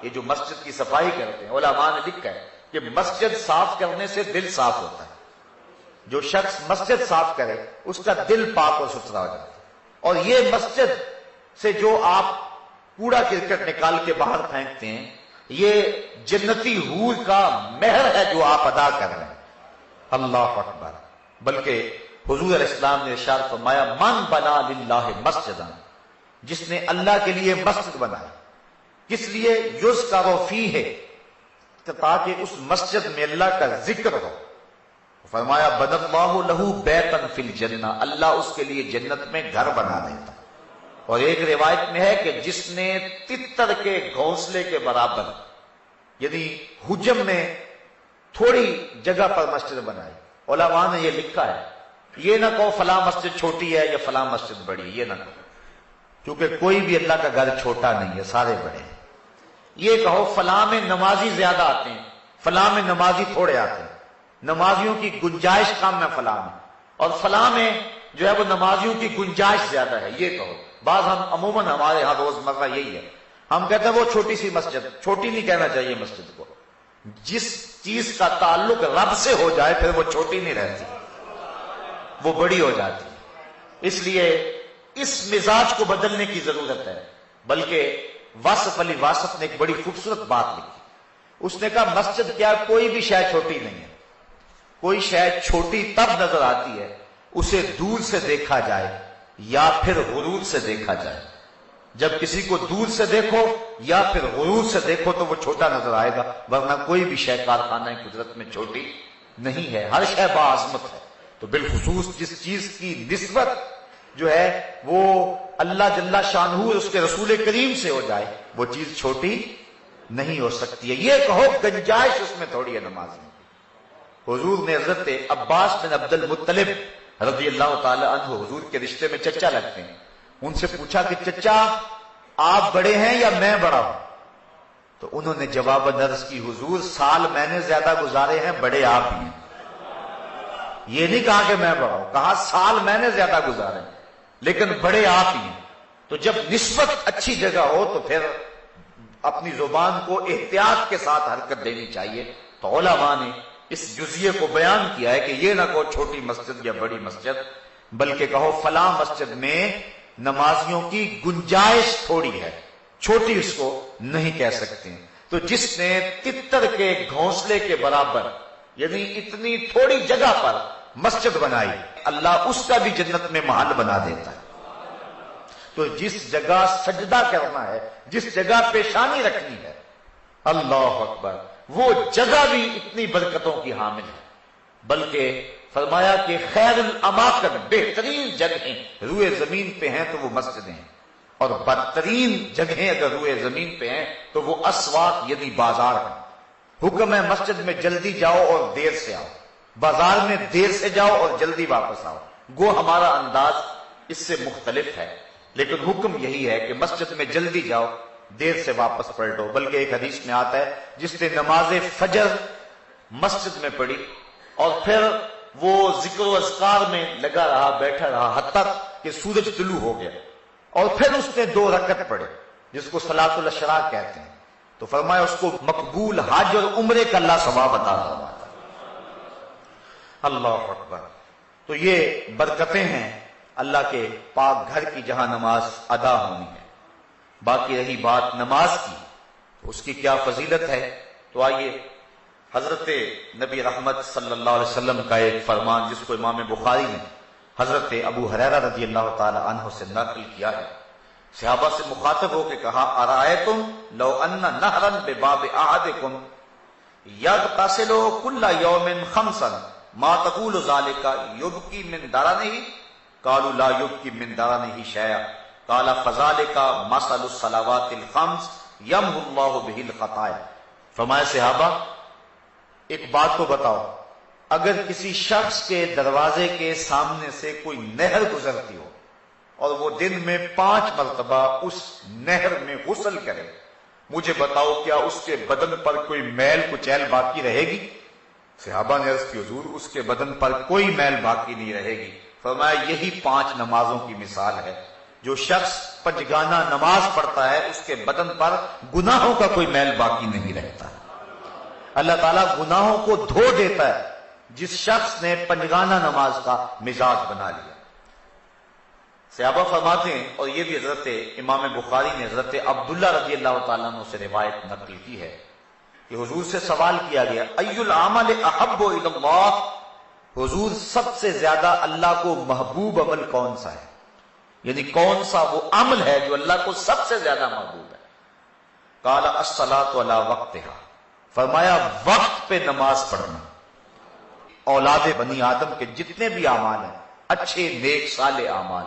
یہ جو مسجد کی صفائی کرتے ہیں، علماء نے لکھا ہے کہ مسجد صاف کرنے سے دل صاف ہوتا ہے، جو شخص مسجد صاف کرے اس کا دل پاک اور ستھرا ہو جاتا ہے، اور یہ مسجد سے جو آپ کوڑا کرکٹ نکال کے باہر پھینکتے ہیں یہ جنتی حور کا مہر ہے جو آپ ادا کر رہے ہیں۔ اللہ اکبر۔ بلکہ حضور علیہ السلام نے ارشاد فرمایا من بنا للہ مسجدا، جس نے اللہ کے لیے مسجد بنائی، کس لیے یذکر فیہ، تاکہ اس مسجد میں اللہ کا ذکر ہو، فرمایا بنى اللہ لہ بیتا فی الجنہ، اللہ اس کے لیے جنت میں گھر بنا دیتا۔ اور ایک روایت میں ہے کہ جس نے تتر کے گھونسلے کے برابر یعنی حجم میں تھوڑی جگہ پر مسجد بنائی، علماء نے یہ لکھا ہے یہ نہ کہو فلاں مسجد چھوٹی ہے یا فلاں مسجد بڑی ہے، یہ نہ کہو، کیونکہ کوئی بھی اللہ کا گھر چھوٹا نہیں ہے، سارے بڑے ہیں۔ یہ کہو فلاں میں نمازی زیادہ آتے ہیں، فلاں میں نمازی تھوڑے آتے ہیں، نمازیوں کی گنجائش کم ہے فلاں میں، اور فلاں میں جو ہے وہ نمازیوں کی گنجائش زیادہ ہے، یہ کہو۔ بعض ہم عموماً ہمارے ہاں روزمرہ یہی ہے، ہم کہتے ہیں وہ چھوٹی سی مسجد، چھوٹی نہیں کہنا چاہیے مسجد کو، جس چیز کا تعلق رب سے ہو جائے پھر وہ چھوٹی نہیں رہتی، وہ بڑی ہو جاتی۔ اس لیے اس مزاج کو بدلنے کی ضرورت ہے۔ بلکہ واصف علی واصف نے ایک بڑی خوبصورت بات لکھی، اس نے کہا مسجد کیا کوئی بھی شے چھوٹی نہیں ہے، کوئی شے چھوٹی تب نظر آتی ہے اسے دور سے دیکھا جائے یا پھر غرور سے دیکھا جائے۔ جب کسی کو دور سے دیکھو یا پھر غرور سے دیکھو تو وہ چھوٹا نظر آئے گا، ورنہ کوئی بھی شے کارخانہ قدرت میں چھوٹی نہیں ہے، ہر شے باعظمت ہے۔ تو بالخصوص جس چیز کی نسبت جو ہے وہ اللہ جل شانہ اس کے رسول کریم سے ہو جائے وہ چیز چھوٹی نہیں ہو سکتی ہے۔ یہ کہو گنجائش اس میں تھوڑی ہے نماز میں۔ حضور نے حضرت عباس بن عبد المطلب رضی اللہ تعالی عنہ حضور کے رشتے میں چچا لگتے ہیں، ان سے پوچھا کہ چچا آپ بڑے ہیں یا میں بڑا ہوں؟ تو انہوں نے جواباً عرض کی حضور سال میں نے زیادہ گزارے ہیں، بڑے آپ ہی ہیں۔ یہ نہیں کہا کہ میں بڑا ہوں، کہا سال میں نے زیادہ گزارے ہیں لیکن بڑے آپ ہی ہیں۔ تو جب نسبت اچھی جگہ ہو تو پھر اپنی زبان کو احتیاط کے ساتھ حرکت دینی چاہیے۔ تو علماء نے اس جزیے کو بیان کیا ہے کہ یہ نہ کہو چھوٹی مسجد یا بڑی مسجد، بلکہ کہو فلاں مسجد میں نمازیوں کی گنجائش تھوڑی ہے، چھوٹی اس کو نہیں کہہ سکتے۔ تو جس نے تتر کے گھونسلے کے برابر یعنی اتنی تھوڑی جگہ پر مسجد بنائی، اللہ اس کا بھی جنت میں محل بنا دیتا ہے۔ تو جس جگہ سجدہ کرنا ہے، جس جگہ پیشانی رکھنی ہے، اللہ اکبر، وہ جگہ بھی اتنی برکتوں کی حامل ہے۔ بلکہ فرمایا کہ خیر الاماکن، بہترین جگہیں روئے زمین پہ ہیں تو وہ مسجدیں ہیں، اور بدترین جگہیں اگر روئے زمین پہ ہیں تو وہ اسواق یعنی بازار ہیں۔ حکم ہے مسجد میں جلدی جاؤ اور دیر سے آؤ، بازار میں دیر سے جاؤ اور جلدی واپس آؤ۔ گو ہمارا انداز اس سے مختلف ہے، لیکن حکم یہی ہے کہ مسجد میں جلدی جاؤ، دیر سے واپس پلٹو۔ بلکہ ایک حدیث میں آتا ہے جس نے نماز فجر مسجد میں پڑھی اور پھر وہ ذکر و اذکار میں لگا رہا، بیٹھا رہا حتیٰ کہ سورج طلوع ہو گیا، اور پھر اس نے 2 رکعت پڑھے جس کو صلاۃ الاشراق کہتے ہیں، تو فرمایا اس کو مقبول حج اور عمرے کا اللہ ثواب عطا فرماتا۔ اللہ اکبر۔ تو یہ برکتیں ہیں اللہ کے پاک گھر کی جہاں نماز ادا ہونی ہے۔ باقی رہی بات نماز کی، تو اس کی کیا فضیلت ہے، تو آئیے حضرت نبی رحمت صلی اللہ علیہ وسلم کا ایک فرمان جس کو امام بخاری نے حضرت ابو ہریرہ رضی اللہ تعالی عنہ سے نقل کیا ہے، صحابہ سے مخاطب ہو کے کہا ارائیتم لو ان نہرا بباب احدکم یغتسل کل یوم خمسا ما تقول ذلك یبکی من درنہ قالوا لا یبکی من درنہ شیئا قال فذلك مثل الصلوات الخمس یمحو اللہ بہ الخطایا۔ فرمایا صحابہ ایک بات کو بتاؤ، اگر کسی شخص کے دروازے کے سامنے سے کوئی نہر گزرتی ہو اور وہ دن میں 5 مرتبہ اس نہر میں غسل کرے، مجھے بتاؤ کیا اس کے بدن پر کوئی میل کچیل باقی رہے گی؟ صحابہ نے عرض کی حضور اس کے بدن پر کوئی میل باقی نہیں رہے گی۔ فرمایا یہی 5 نمازوں کی مثال ہے، جو شخص پنجگانہ نماز پڑھتا ہے اس کے بدن پر گناہوں کا کوئی میل باقی نہیں رہتا۔ اللہ تعالیٰ گناہوں کو دھو دیتا ہے جس شخص نے پنجگانہ نماز کا مزاج بنا لیا۔ صحابہ فرماتے ہیں، اور یہ بھی حضرت امام بخاری نے حضرت عبداللہ رضی اللہ تعالیٰ عنہ سے روایت نقل کی ہے کہ حضور سے سوال کیا گیا ای العمل احب الی اللہ، حضور سب سے زیادہ اللہ کو محبوب عمل کون سا ہے، یعنی کون سا وہ عمل ہے جو اللہ کو سب سے زیادہ محبوب ہے؟ قال الصلاۃ علی وقتہا، فرمایا وقت پہ نماز پڑھنا۔ اولاد بنی آدم کے جتنے بھی اعمال ہیں، اچھے نیک صالح اعمال،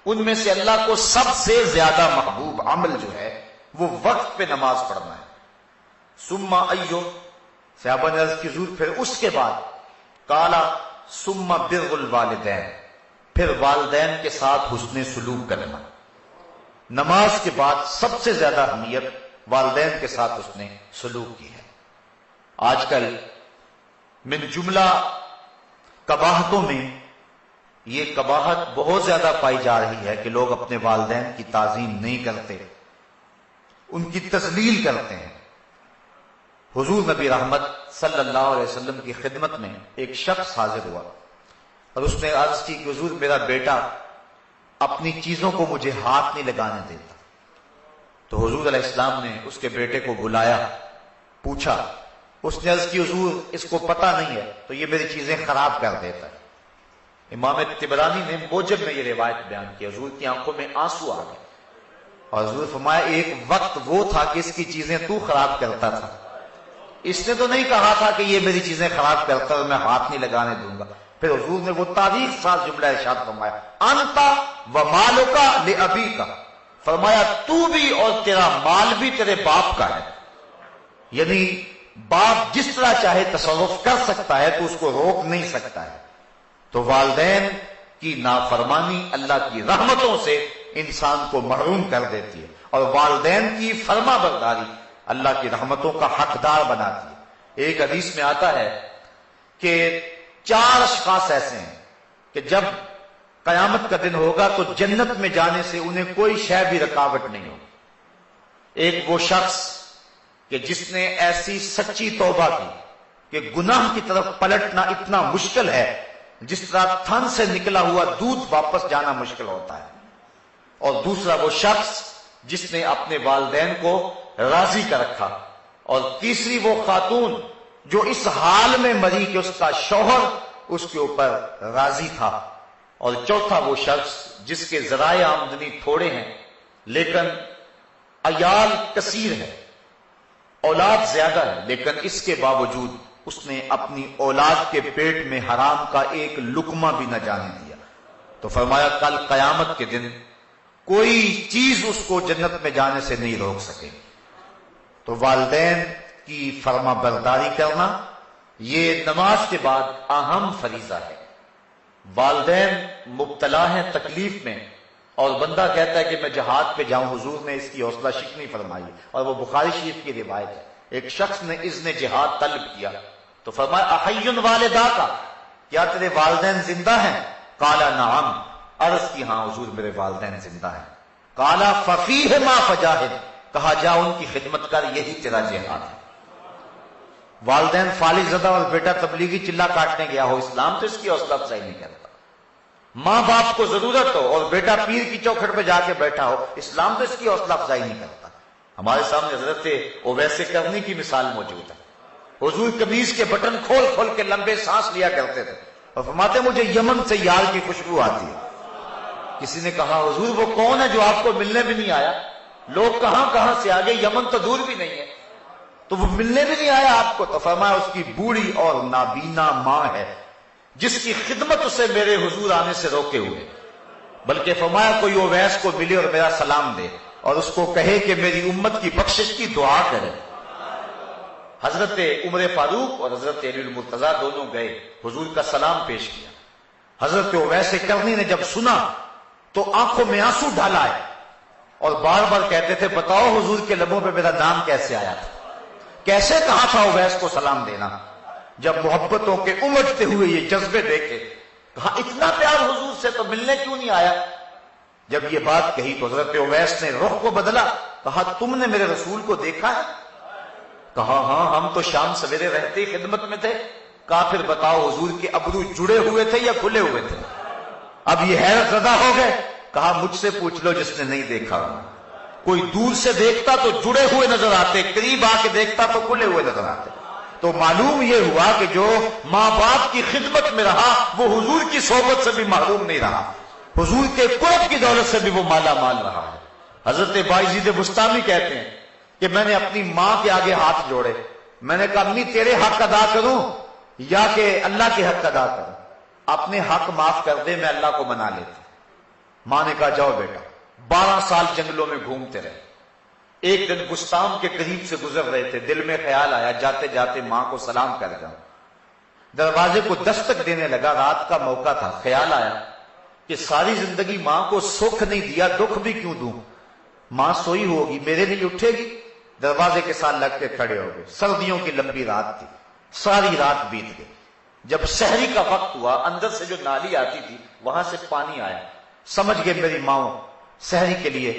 ان میں سے اللہ کو سب سے زیادہ محبوب عمل جو ہے وہ وقت پہ نماز پڑھنا ہے۔ ثم ایو، صحابہ نے عرض کی حضور پھر اس کے بعد؟ قال ثم بر الوالدین، پھر والدین کے ساتھ حسن سلوک کرنا۔ نماز کے بعد سب سے زیادہ اہمیت والدین کے ساتھ حسن سلوک کی ہے۔ آج کل من جملہ قباحتوں میں یہ قباحت بہت زیادہ پائی جا رہی ہے کہ لوگ اپنے والدین کی تعظیم نہیں کرتے، ان کی تذلیل کرتے ہیں۔ حضور نبی رحمت صلی اللہ علیہ وسلم کی خدمت میں ایک شخص حاضر ہوا اور اس نے عرض کی کہ حضور میرا بیٹا اپنی چیزوں کو مجھے ہاتھ نہیں لگانے دیتا۔ تو حضور علیہ السلام نے اس کے بیٹے کو بلایا، پوچھا، اس نے عرض کی حضور اس کو پتہ نہیں ہے تو یہ میری چیزیں خراب کر دیتا ہے۔ امام طبرانی نے موجب میں یہ روایت بیان کی، حضور کی آنکھوں میں آنسو آ گئے اور حضور فرمایا ایک وقت وہ تھا کہ اس کی چیزیں تو خراب کرتا تھا، اس نے تو نہیں کہا تھا کہ یہ میری چیزیں خراب کرتا ہے میں ہاتھ نہیں لگانے دوں گا۔ پھر حضور نے وہ تاریخ ساز جملہ ارشاد فرمایا انتا و مالکا لابیکا، فرمایا تو بھی اور تیرا مال بھی تیرے باپ کا ہے، یعنی باپ جس طرح چاہے تصرف کر سکتا ہے تو اس کو روک نہیں سکتا ہے۔ تو والدین کی نافرمانی اللہ کی رحمتوں سے انسان کو محروم کر دیتی ہے، اور والدین کی فرما برداری اللہ کی رحمتوں کا حقدار بناتی ہے۔ ایک حدیث میں آتا ہے کہ 4 اشخاص ایسے ہیں کہ جب قیامت کا دن ہوگا تو جنت میں جانے سے انہیں کوئی شے بھی رکاوٹ نہیں ہوگی۔ ایک وہ شخص کہ جس نے ایسی سچی توبہ کی کہ گناہ کی طرف پلٹنا اتنا مشکل ہے جس طرح تھن سے نکلا ہوا دودھ واپس جانا مشکل ہوتا ہے، اور دوسرا وہ شخص جس نے اپنے والدین کو راضی کر رکھا، اور تیسری وہ خاتون جو اس حال میں مری کہ اس کا شوہر اس کے اوپر راضی تھا، اور چوتھا وہ شخص جس کے ذرائع آمدنی تھوڑے ہیں لیکن عیال کثیر ہے، اولاد زیادہ ہے، لیکن اس کے باوجود اس نے اپنی اولاد کے پیٹ میں حرام کا ایک لقمہ بھی نہ جانے دیا۔ تو فرمایا کل قیامت کے دن کوئی چیز اس کو جنت میں جانے سے نہیں روک سکے۔ تو والدین کی فرما برداری کرنا یہ نماز کے بعد اہم فریضہ ہے۔ والدین مبتلا ہیں تکلیف میں اور بندہ کہتا ہے کہ میں جہاد پہ جاؤں، حضور نے اس کی حوصلہ شکنی فرمائی، اور وہ بخاری شریف کی روایت ہے۔ ایک شخص نے اذن جہاد طلب کیا تو فرمایا احی والدہ کا، کیا تیرے والدین زندہ ہیں؟ قال نعم، عرض کی ہاں حضور میرے والدین زندہ ہیں۔ قال ففیہما فجاہد، کہا جا ان کی خدمت کر، یہی تیرا جہاد ہے۔ والدین فالج زدہ اور بیٹا تبلیغی چلا کاٹنے گیا ہو، اسلام تو اس کی حوصلہ افزائی نہیں کرتا۔ ماں باپ کو ضرورت ہو اور بیٹا پیر کی چوکھٹ پہ جا کے بیٹھا ہو، اسلام تو اس کی حوصلہ افزائی نہیں کرتا۔ ہمارے سامنے حضرت اویس کرنی کی مثال موجود ہے۔ حضور قمیض کے بٹن کھول کھول کے لمبے سانس لیا کرتے تھے اور فرماتے مجھے یمن سے یار کی خوشبو آتی ہے۔ کسی نے کہا حضور وہ کون ہے جو آپ کو ملنے بھی نہیں آیا؟ لوگ کہاں کہاں سے آگے، یمن تو دور بھی نہیں ہے، تو وہ ملنے بھی نہیں آیا آپ کو؟ تو فرمایا اس کی بوڑھی اور نابینا ماں ہے جس کی خدمت اسے میرے حضور آنے سے روکے ہوئے، بلکہ فرمایا کوئی اویس کو ملے اور میرا سلام دے اور اس کو کہے کہ میری امت کی بخشش کی دعا کرے۔ حضرت عمر فاروق اور حضرت علی المرتضیٰ دونوں گئے، حضور کا سلام پیش کیا۔ حضرت اویس کرنی نے جب سنا تو آنکھوں میں آنسو ڈالا ہے اور بار بار کہتے تھے بتاؤ حضور کے لبوں پہ میرا نام کیسے آیا تھا، کیسے کہا تھا اویس کو سلام دینا؟ جب محبتوں کے امجتے ہوئے یہ جذبے دیکھے کہا اتنا پیار حضور سے تو ملنے کیوں نہیں آیا؟ جب یہ بات کہی تو حضرت اویس نے رخ کو بدلا، کہا تم نے میرے رسول کو دیکھا ہے؟ کہا ہاں ہم تو شام سویرے رہتے ہی خدمت میں تھے۔ کہا پھر بتاؤ حضور کے ابرو جڑے ہوئے تھے یا کھلے ہوئے تھے؟ اب یہ حیرت زدہ ہو گئے۔ کہا مجھ سے پوچھ لو جس نے نہیں دیکھا، کوئی دور سے دیکھتا تو جڑے ہوئے نظر آتے، قریب آ کے دیکھتا تو کھلے ہوئے نظر آتے۔ تو معلوم یہ ہوا کہ جو ماں باپ کی خدمت میں رہا وہ حضور کی صحبت سے بھی محروم نہیں رہا، حضور کے قرب کی دولت سے بھی وہ مالا مال رہا ہے۔ حضرت بایزید بستامی کہتے ہیں کہ میں نے اپنی ماں کے آگے ہاتھ جوڑے، میں نے کہا امی تیرے حق ادا کروں یا کہ اللہ کے حق ادا کروں؟ اپنے حق معاف کر دے، میں اللہ کو منا لیتا۔ ماں نے کہا جاؤ بیٹا۔ 12 سال جنگلوں میں گھومتے رہے۔ ایک دن بستان کے قریب سے گزر رہے تھے، دل میں خیال آیا جاتے جاتے ماں کو سلام کر جاؤں۔ دروازے کو دستک دینے لگا، رات کا موقع تھا۔ خیال آیا کہ ساری زندگی ماں کو سکھ نہیں دیا، دکھ بھی کیوں دوں؟ ماں سوئی ہوگی، میرے لیے اٹھے گی؟ دروازے کے ساتھ لگ کے کھڑے ہو گئے۔ سردیوں کی لمبی رات تھی، ساری رات بیت گئی۔ جب سحری کا وقت ہوا، اندر سے جو نالی آتی تھی وہاں سے پانی آیا۔ سمجھ گئے میری ماں سحری کے لیے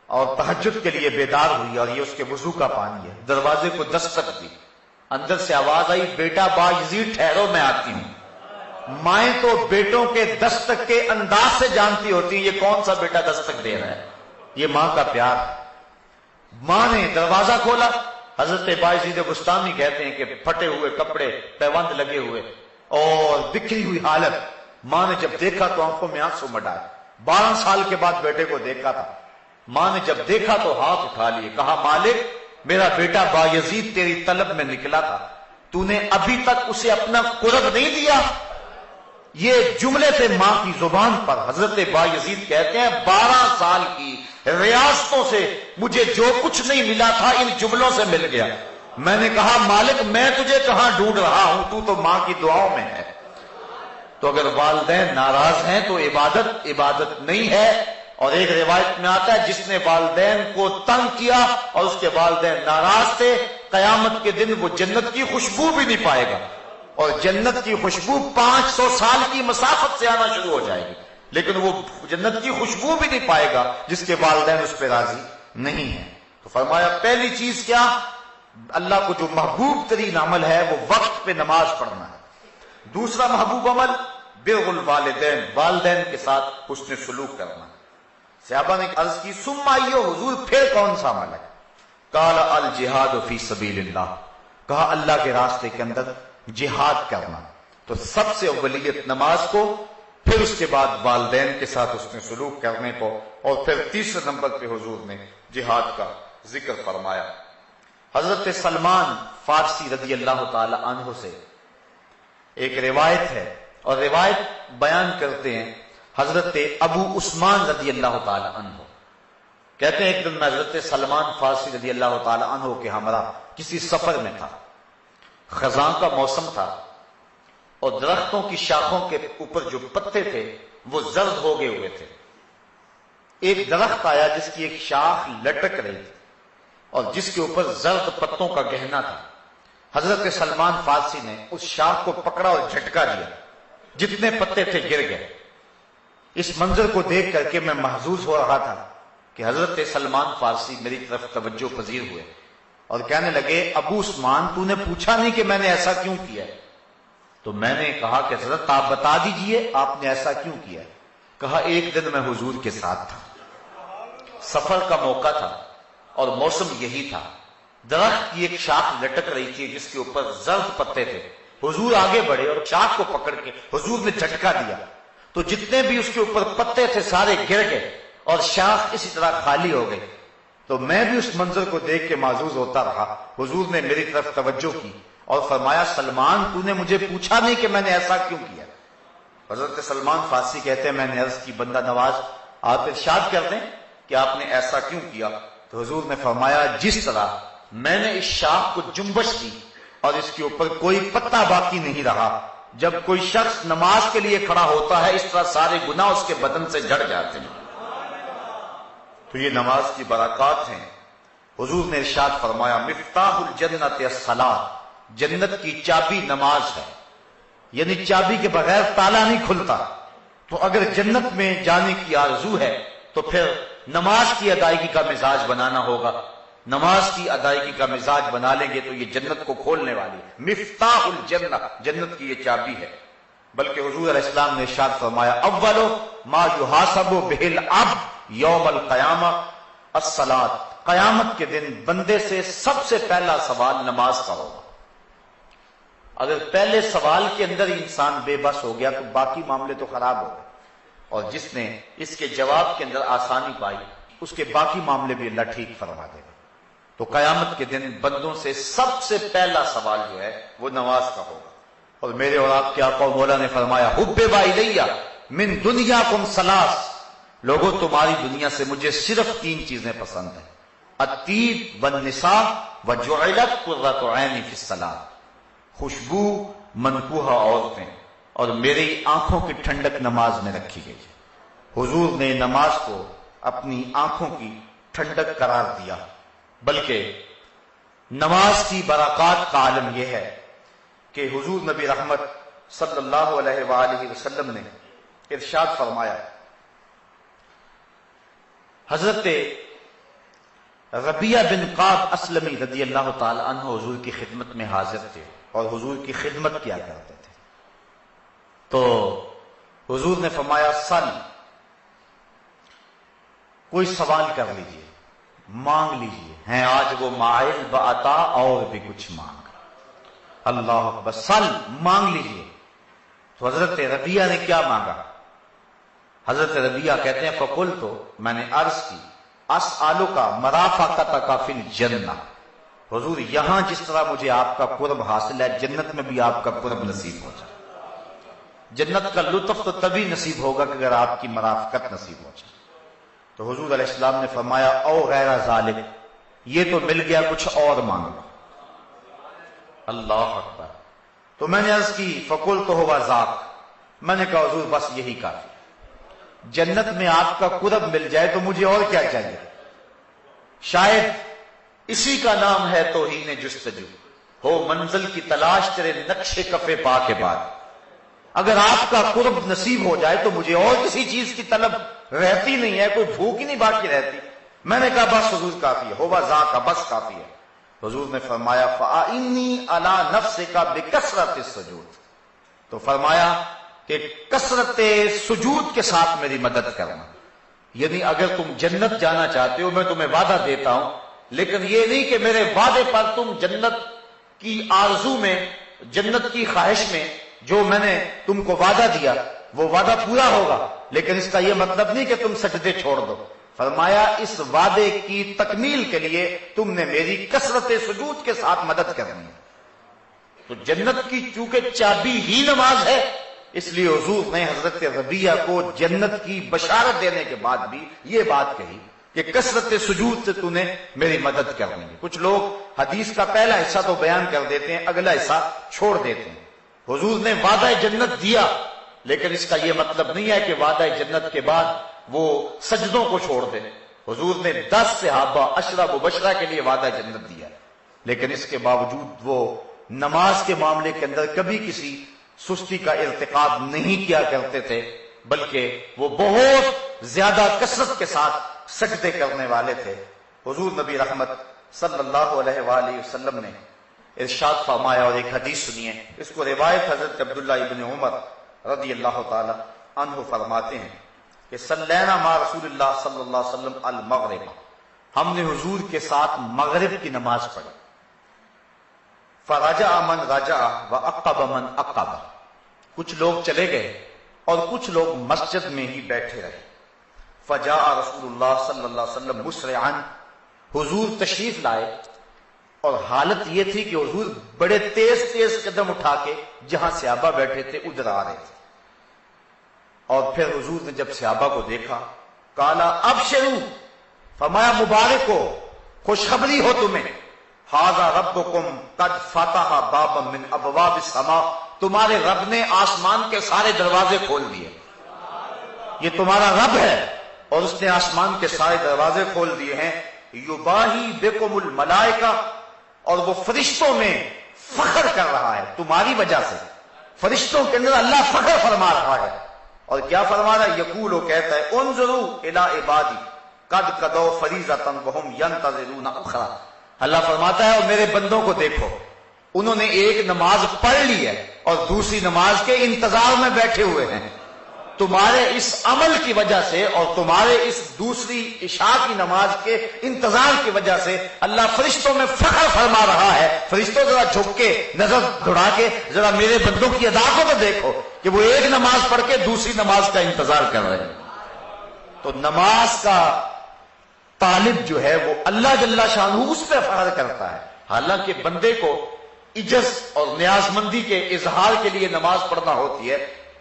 اور تہجد کے لیے بیدار ہوئی اور یہ اس کے وضو کا پانی ہے۔ دروازے کو دستک دی، اندر سے آواز آئی بیٹا بایزید ٹھہرو میں آتی ہوں۔ مائیں تو بیٹوں کے دستک کے انداز سے جانتی ہوتی ہیں یہ کون سا بیٹا دستک دے رہا ہے، یہ ماں کا پیار۔ ماں نے دروازہ کھولا۔ حضرت بایزید بستامی کہتے ہیں کہ پھٹے ہوئے کپڑے، پیوند لگے ہوئے اور بکھری ہوئی حالت۔ ماں نے جب دیکھا تو آنکھوں میں آنسو مڈائے۔ 12 سال کے بعد بیٹے کو دیکھا تھا۔ ماں نے جب دیکھا تو ہاتھ اٹھا لیے، کہا مالک میرا بیٹا بایزید تیری طلب میں نکلا تھا، تو نے ابھی تک اسے اپنا قرب نہیں دیا۔ یہ جملے تھے ماں کی زبان پر۔ حضرت بایزید کہتے ہیں 12 سال کی ریاستوں سے مجھے جو کچھ نہیں ملا تھا ان جملوں سے مل گیا۔ میں نے کہا مالک میں تجھے کہاں ڈھونڈ رہا ہوں، تو ماں کی دعاؤں میں ہے۔ تو اگر والدین ناراض ہیں تو عبادت نہیں ہے۔ اور ایک روایت میں آتا ہے جس نے والدین کو تنگ کیا اور اس کے والدین ناراض تھے، قیامت کے دن وہ جنت کی خوشبو بھی نہیں پائے گا، اور جنت کی خوشبو 500 سال کی مسافت سے آنا شروع ہو جائے گی، لیکن وہ جنت کی خوشبو بھی نہیں پائے گا جس کے والدین اس پہ راضی نہیں ہیں۔ تو فرمایا پہلی چیز کیا؟ اللہ کو جو محبوب ترین عمل ہے وہ وقت پہ نماز پڑھنا ہے۔ دوسرا محبوب عمل بر الوالدین، والدین کے ساتھ حسن سلوک کرنا۔ صحابہ نے عرض کی ثم ایو حضور پھر کون سا عمل ہے؟ قال الجہاد فی سبیل اللہ، کہا اللہ کے راستے کے اندر جہاد کرنا۔ تو سب سے اولیت نماز کو، پھر اس کے بعد والدین کے ساتھ اس نے سلوک کرنے کو، اور پھر تیسرے نمبر پہ حضور نے جہاد کا ذکر فرمایا۔ حضرت سلمان فارسی رضی اللہ تعالی عنہ سے ایک روایت ہے، اور روایت بیان کرتے ہیں حضرت ابو عثمان رضی اللہ تعالی عنہ کہتے ہیں ایک دن میں حضرت سلمان فارسی رضی اللہ تعالی عنہ کے ہمراہ کسی سفر میں تھا۔ خزاں کا موسم تھا اور درختوں کی شاخوں کے اوپر جو پتے تھے وہ زرد ہو گئے ہوئے تھے۔ ایک درخت آیا جس کی ایک شاخ لٹک رہی تھی اور جس کے اوپر زرد پتوں کا گہنا تھا۔ حضرت سلمان فارسی نے اس شاخ کو پکڑا اور جھٹکا دیا، جتنے پتے تھے گر گئے۔ اس منظر کو دیکھ کر کے میں محظوظ ہو رہا تھا کہ حضرت سلمان فارسی میری طرف توجہ پذیر ہوئے اور کہنے لگے ابو عثمان تو نے پوچھا نہیں کہ میں نے ایسا کیوں کیا؟ تو میں نے کہا کہ حضرت آپ بتا دیجئے آپ نے ایسا کیوں کیا؟ کہا ایک دن میں حضور کے ساتھ تھا، سفر کا موقع تھا اور موسم یہی تھا، درخت کی ایک شاخ لٹک رہی تھی جس کے اوپر زرد پتے تھے، حضور آگے بڑھے اور شاخ کو پکڑ کے حضور نے جھٹکا دیا تو جتنے بھی اس کے اوپر پتے تھے سارے گر گئے اور شاخ اسی طرح خالی ہو گئی۔ تو میں بھی اس منظر کو دیکھ کے معزوز ہوتا رہا۔ حضور نے میری طرف توجہ کی اور فرمایا سلمان تو نے مجھے پوچھا نہیں کہ میں نے ایسا کیوں کیا؟ حضرت سلمان فارسی کہتے ہیں میں نے عرض کی بندہ نواز آپ ارشاد کر دیں کہ آپ نے ایسا کیوں کیا؟ تو حضور نے فرمایا جس طرح میں نے اس شاخ کو جنبش دی اور اس کے اوپر کوئی پتا باقی نہیں رہا، جب کوئی شخص نماز کے لیے کھڑا ہوتا ہے اس طرح سارے گناہ اس کے بدن سے جھڑ جاتے ہیں۔ تو یہ نماز کی برکات ہیں۔ حضور نے ارشاد فرمایا مفتاح الجنت الصلاۃ، جنت کی چابی نماز ہے، یعنی چابی کے بغیر تالا نہیں کھلتا۔ تو اگر جنت میں جانے کی آرزو ہے تو پھر نماز کی ادائیگی کا مزاج بنانا ہوگا۔ نماز کی ادائیگی کا مزاج بنا لیں گے تو یہ جنت کو کھولنے والی مفتاح الجنہ، جنت کی یہ چابی ہے۔ بلکہ حضور علیہ السلام نے ارشاد فرمایا اول ما یحاسب بہ العبد یوم القیامہ الصلاۃ، قیامت کے دن بندے سے سب سے پہلا سوال نماز کا ہوگا۔ اگر پہلے سوال کے اندر ہی انسان بے بس ہو گیا تو باقی معاملے تو خراب ہو گئے، اور جس نے اس کے جواب کے اندر آسانی پائی اس کے باقی معاملے بھی اللہ ٹھیک فرما دے گا۔ تو قیامت کے دن بندوں سے سب سے پہلا سوال جو ہے وہ نماز کا ہوگا۔ اور میرے اور آپ کے آقا و مولا نے فرمایا حبب الیہ من دنیاکم ثلاث، لوگوں تمہاری دنیا سے مجھے صرف 3 چیزیں پسند ہیں، الطیب والنساء وجعلت قرۃ عینی فی الصلاۃ، خوشبو، منکوحہ عورتیں، اور میری آنکھوں کی ٹھنڈک نماز میں رکھی گئی۔ حضور نے نماز کو اپنی آنکھوں کی ٹھنڈک قرار دیا۔ بلکہ نماز کی برکات کا عالم یہ ہے کہ حضور نبی رحمت صلی اللہ علیہ وآلہ وسلم نے ارشاد فرمایا، حضرت ربیہ بن قعب اسلمی رضی اللہ تعالی عنہ حضور کی خدمت میں حاضر تھے اور حضور کی خدمت کیا کرتے تھے۔ تو حضور نے فرمایا سل، کوئی سوال کر لیجئے، مانگ لیجئے، ہیں آج وہ مائل بعطا اور بھی کچھ مانگ۔ اللہ اکبر، سل، مانگ لیجئے۔ تو حضرت ربیہ نے کیا مانگا؟ حضرت ربیہ کہتے ہیں فقلت، میں نے عرض کی اسألک مرافقتک فی الجنہ، حضور یہاں جس طرح مجھے آپ کا قرب حاصل ہے جنت میں بھی آپ کا قرب نصیب ہو جائے۔ جنت کا لطف تو تبھی نصیب ہوگا کہ اگر آپ کی مرافقت نصیب ہو جائے۔ تو حضور علیہ السلام نے فرمایا او غیر ذالک، یہ تو مل گیا، کچھ اور مانگو۔ اللہ اکبر۔ تو میں نے عرض کی فقلت هو ذاک، میں نے کہا حضور بس یہی کافی، جنت میں آپ کا قرب مل جائے تو مجھے اور کیا چاہیے؟ شاید اسی کا نام ہے توہین جستجو، ہو منزل کی تلاش تیرے نقش کفے پا کے بعد۔ اگر آپ کا قرب نصیب ہو جائے تو مجھے اور کسی چیز کی طلب رہتی نہیں ہے، کوئی بھوک ہی نہیں باقی رہتی۔ میں نے کہا بس حضور کافی ہے، ہوا ذاک، بس کافی ہے۔ حضور نے فرمایا فَأَعِنِّي عَلَى نَفْسِكَ بِكَثْرَةِ السُّجُودِ، تو فرمایا کہ کثرت سجود کے ساتھ میری مدد کرنا، یعنی اگر تم جنت جانا چاہتے ہو میں تمہیں وعدہ دیتا ہوں، لیکن یہ نہیں کہ میرے وعدے پر تم جنت کی آرزو میں، جنت کی خواہش میں جو میں نے تم کو وعدہ دیا وہ وعدہ پورا ہوگا، لیکن اس کا یہ مطلب نہیں کہ تم سجدے چھوڑ دو۔ فرمایا اس وعدے کی تکمیل کے لیے تم نے میری کثرت سجود کے ساتھ مدد کرنی ہے۔ تو جنت کی چونکہ چابی ہی نماز ہے، اس لیے حضور نے حضرت ربیہ کو جنت کی بشارت دینے کے بعد بھی یہ بات کہی کہ کثرت سجود سے تو نے میری مدد کرنی ہے۔ کچھ لوگ حدیث کا پہلا حصہ تو بیان کر دیتے ہیں، اگلا حصہ چھوڑ دیتے ہیں۔ حضور نے وعدہ جنت دیا، لیکن اس کا یہ مطلب نہیں ہے کہ وعدہ جنت کے بعد وہ سجدوں کو چھوڑ دے۔ حضور نے 10 صحابہ 10 مبشرہ کے لیے وعدہ جنت دیا، لیکن اس کے باوجود وہ نماز کے معاملے کے اندر کبھی کسی سستی کا ارتکاب نہیں کیا کرتے تھے، بلکہ وہ بہت زیادہ کثرت کے ساتھ سجدے کرنے والے تھے۔ حضور نبی رحمت صلی اللہ علیہ وآلہ وسلم نے ارشاد فرمایا، اور ایک حدیث سنیے، اس کو روایت حضرت عبداللہ ابن عمر رضی اللہ تعالی عنہ فرماتے ہیں کہ صلینا مع رسول اللہ صلی اللہ علیہ وسلم المغرب، ہم نے حضور کے ساتھ مغرب کی نماز پڑھی، فرجع من رجع وعقب من عقب، کچھ لوگ چلے گئے اور کچھ لوگ مسجد میں ہی بیٹھے رہے، فجاء رسول اللہ صلی اللہ علیہ وسلم مسرعا، حضور تشریف لائے اور حالت یہ تھی کہ حضور بڑے تیز تیز قدم اٹھا کے جہاں صحابہ بیٹھے تھے ادھر آ رہے تھے، اور پھر حضور نے جب صحابہ کو دیکھا، قالا ابشروا، فرمایا مبارک ہو، خوشخبری ہو تمہیں، ھذا ربکم قد فتح بابا من ابواب السماء، تمہارے رب نے آسمان کے سارے دروازے کھول دیے، یہ تمہارا رب ہے اور اس نے آسمان کے سارے دروازے کھول دیے ہیں، یباہی بکم الملائکہ، اور وہ فرشتوں میں فخر کر رہا ہے تمہاری وجہ سے، فرشتوں کے اندر اللہ فخر فرما رہا ہے، اور کیا فرما رہا ہے؟ یقول، وہ کہتا ہے، انظروا الی عبادی قد قضوا فریضۃ وهم ينتظرون اخرى، اللہ فرماتا ہے اور میرے بندوں کو دیکھو، انہوں نے ایک نماز پڑھ لی ہے اور دوسری نماز کے انتظار میں بیٹھے ہوئے ہیں، تمہارے اس عمل کی وجہ سے اور تمہارے اس دوسری عشاء کی نماز کے انتظار کی وجہ سے اللہ فرشتوں میں فخر فرما رہا ہے، فرشتوں ذرا جھک کے نظر دوڑا کے ذرا میرے بندوں کی ادا کو تو دیکھو کہ وہ ایک نماز پڑھ کے دوسری نماز کا انتظار کر رہے ہیں۔ تو نماز کا طالب جو ہے وہ اللہ جل شانہ اس پہ فخر کرتا ہے، حالانکہ بندے کو عجز اور نیاز مندی کے اظہار کے لیے نماز پڑھنا ہوتی ہے،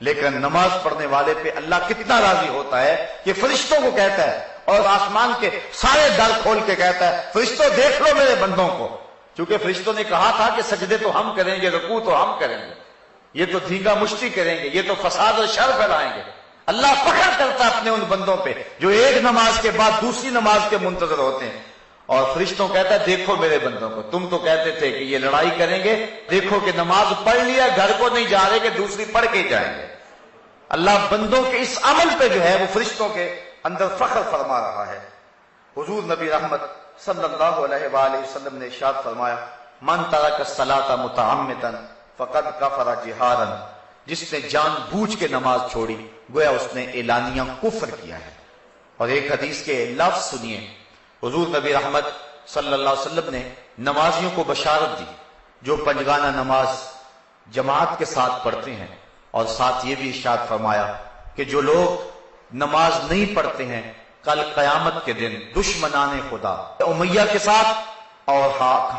لیکن نماز پڑھنے والے پہ اللہ کتنا راضی ہوتا ہے کہ فرشتوں کو کہتا ہے اور آسمان کے سارے در کھول کے کہتا ہے، فرشتوں دیکھ لو میرے بندوں کو، چونکہ فرشتوں نے کہا تھا کہ سجدے تو ہم کریں گے، رکوع تو ہم کریں گے، یہ تو دھیگا مشتی کریں گے، یہ تو فساد اور شر پھیلائیں گے، اللہ فخر کرتا ہے اپنے ان بندوں پہ جو ایک نماز کے بعد دوسری نماز کے منتظر ہوتے ہیں، اور فرشتوں کہتا ہے دیکھو میرے بندوں کو، تم تو کہتے تھے کہ یہ لڑائی کریں گے، دیکھو کہ نماز پڑھ لیا، گھر کو نہیں جا رہے کہ دوسری پڑھ کے جائیں گے۔ اللہ بندوں کے اس عمل پہ جو ہے وہ فرشتوں کے اندر فخر فرما رہا ہے۔ حضور نبی رحمت صلی اللہ علیہ وآلہ وسلم نے ارشاد فرمایا، من ترک الصلاۃ متعمدا فقد کفر جہارا، جس نے جان بوجھ کے نماز چھوڑی گویا اس نے اعلانیہ کفر کیا ہے۔ اور ایک حدیث کے لفظ سنیے، حضور نبی رحمت صلی اللہ علیہ وسلم نے نمازیوں کو بشارت دی جو پنجگانہ نماز جماعت کے ساتھ پڑھتے ہیں، اور ساتھ یہ بھی ارشاد فرمایا کہ جو لوگ نماز نہیں پڑھتے ہیں کل قیامت کے دن دشمنان خدا امیہ کے ساتھ اور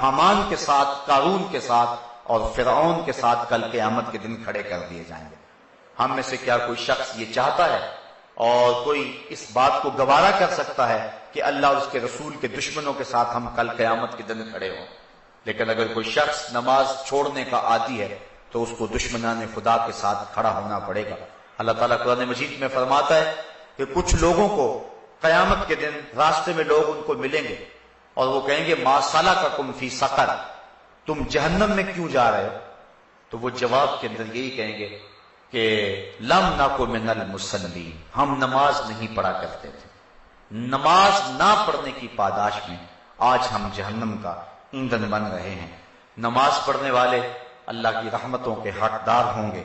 حامان کے ساتھ، قارون کے ساتھ اور فرعون کے ساتھ کل قیامت کے دن کھڑے کر دیے جائیں گے۔ ہم میں سے کیا کوئی شخص یہ چاہتا ہے اور کوئی اس بات کو گوارا کر سکتا ہے کہ اللہ اور اس کے رسول کے دشمنوں کے ساتھ ہم کل قیامت کے دن کھڑے ہوں؟ لیکن اگر کوئی شخص نماز چھوڑنے کا عادی ہے تو اس کو دشمنان خدا کے ساتھ کھڑا ہونا پڑے گا۔ اللہ تعالیٰ قرآن مجید میں فرماتا ہے کہ کچھ لوگوں کو قیامت کے دن راستے میں لوگ ان کو ملیں گے اور وہ کہیں گے ما سلککم فی سقر، تم جہنم میں کیوں جا رہے ہو؟ تو وہ جواب کے اندر یہی کہیں گے کہ لم نکو من المصلین، ہم نماز نہیں پڑھا کرتے تھے، نماز نہ پڑھنے کی پاداش میں آج ہم جہنم کا ایندھن بن رہے ہیں۔ نماز پڑھنے والے اللہ کی رحمتوں کے حقدار ہوں گے،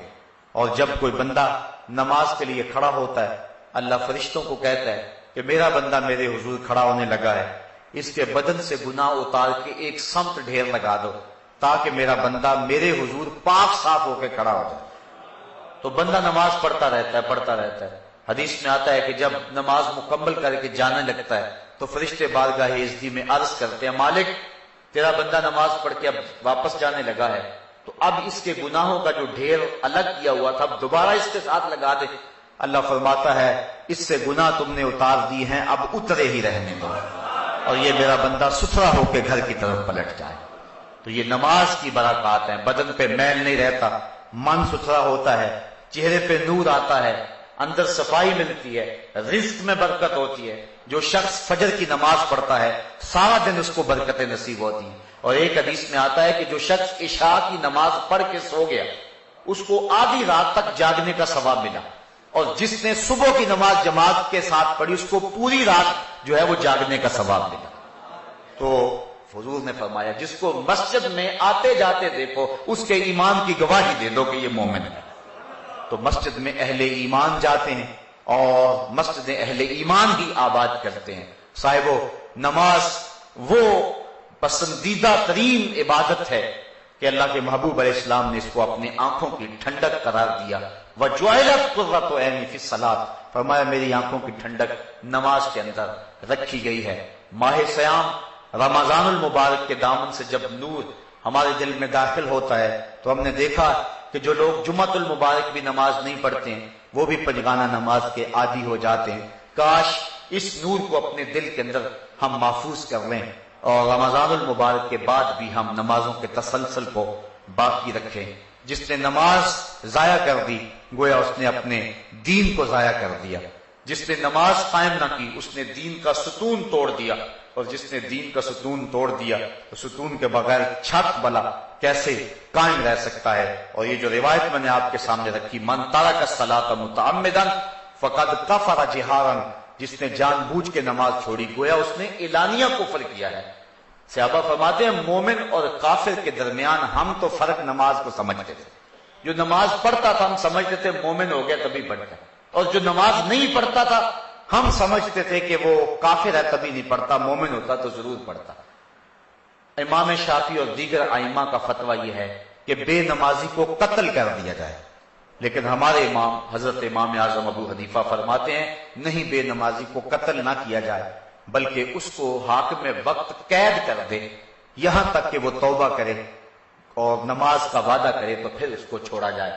اور جب کوئی بندہ نماز کے لیے کھڑا ہوتا ہے اللہ فرشتوں کو کہتا ہے کہ میرا بندہ میرے حضور کھڑا ہونے لگا ہے، اس کے بدن سے گناہ اتار کے ایک سمت ڈھیر لگا دو تاکہ میرا بندہ میرے حضور پاک صاف ہو کے کھڑا ہو جائے۔ تو بندہ نماز پڑھتا رہتا ہے۔ حدیث میں آتا ہے کہ جب نماز مکمل کر کے جانے لگتا ہے تو فرشتے بارگاہ عزتی میں عرض کرتے ہیں مالک تیرا بندہ نماز پڑھ کے اب واپس جانے لگا ہے، تو اب اس کے گناہوں کا جو ڈھیر الگ کیا ہوا تھا اب دوبارہ اس کے ساتھ لگا دے۔ اللہ فرماتا ہے اس سے گناہ تم نے اتار دی ہیں، اب اترے ہی رہنے دو، اور یہ میرا بندہ ستھرا ہو کے گھر کی طرف پلٹ جائے۔ تو یہ نماز کی برکات ہیں، بدن پہ میل نہیں رہتا، من ستھرا ہوتا ہے، چہرے پہ نور آتا ہے، اندر صفائی ملتی ہے، رزق میں برکت ہوتی ہے۔ جو شخص فجر کی نماز پڑھتا ہے سارا دن اس کو برکتیں نصیب ہوتی ہیں۔ اور ایک حدیث میں آتا ہے کہ جو شخص عشاء کی نماز پڑھ کے سو گیا اس کو آدھی رات تک جاگنے کا ثواب ملا، اور جس نے صبح کی نماز جماعت کے ساتھ پڑھی اس کو پوری رات جو ہے وہ جاگنے کا ثواب ملا۔ تو حضور نے فرمایا جس کو مسجد میں آتے جاتے دیکھو اس کے ایمان کی گواہی دے دو کہ یہ مومن ہے۔ تو مسجد میں اہل ایمان جاتے ہیں اور مسجد اہل ایمان ہی آباد کرتے ہیں۔ صاحبو، نماز وہ پسندیدہ ترین عبادت ہے کہ اللہ کے محبوب علیہ السلام نے اس کو اپنی آنکھوں کی ٹھنڈک قرار دیا۔ وَجُعِلَتْ قُرَّةُ عَيْنِي فِي الصَّلَاةِ، فرمایا میری آنکھوں کی ٹھنڈک نماز کے اندر رکھی گئی ہے۔ ماہ سیام رمضان المبارک کے دامن سے جب نور ہمارے دل میں داخل ہوتا ہے تو ہم نے دیکھا کہ جو لوگ جمعۃ المبارک بھی نماز نہیں پڑھتے ہیں وہ بھی پنجگانہ نماز کے عادی ہو جاتے ہیں۔ کاش اس نور کو اپنے دل کے اندر ہم محفوظ کر لیں اور رمضان المبارک کے بعد بھی ہم نمازوں کے تسلسل کو باقی رکھیں۔ جس نے نماز ضائع کر دی گویا اس نے اپنے دین کو ضائع کر دیا، جس نے نماز قائم نہ کی اس نے دین کا ستون توڑ دیا، اور جس نے دین کا ستون توڑ دیا تو ستون کے بغیر چھت بلا کیسے قائم رہ سکتا ہے۔ اور یہ جو روایت میں نے آپ کے سامنے رکھی، من ترک الصلاۃ متعمدا فقد کفر جہارا، جس نے جان بوجھ کے نماز چھوڑی گویا اس نے اعلانیہ کفر کیا ہے۔ صحابہ فرماتے ہیں مومن اور کافر کے درمیان ہم تو فرق نماز کو سمجھتے تھے، جو نماز پڑھتا تھا ہم سمجھتے تھے مومن ہو گیا تبھی بڑھ گیا، اور جو نماز نہیں پڑھتا تھا ہم سمجھتے تھے کہ وہ کافر ہے تبھی نہیں پڑھتا، مومن ہوتا تو ضرور پڑھتا۔ امام شافعی اور دیگر ائمہ کا فتویٰ یہ ہے کہ بے نمازی کو قتل کر دیا جائے، لیکن ہمارے امام حضرت امام اعظم ابو حنیفہ فرماتے ہیں نہیں، بے نمازی کو قتل نہ کیا جائے بلکہ اس کو حاکم وقت قید کر دے یہاں تک کہ وہ توبہ کرے اور نماز کا وعدہ کرے تو پھر اس کو چھوڑا جائے۔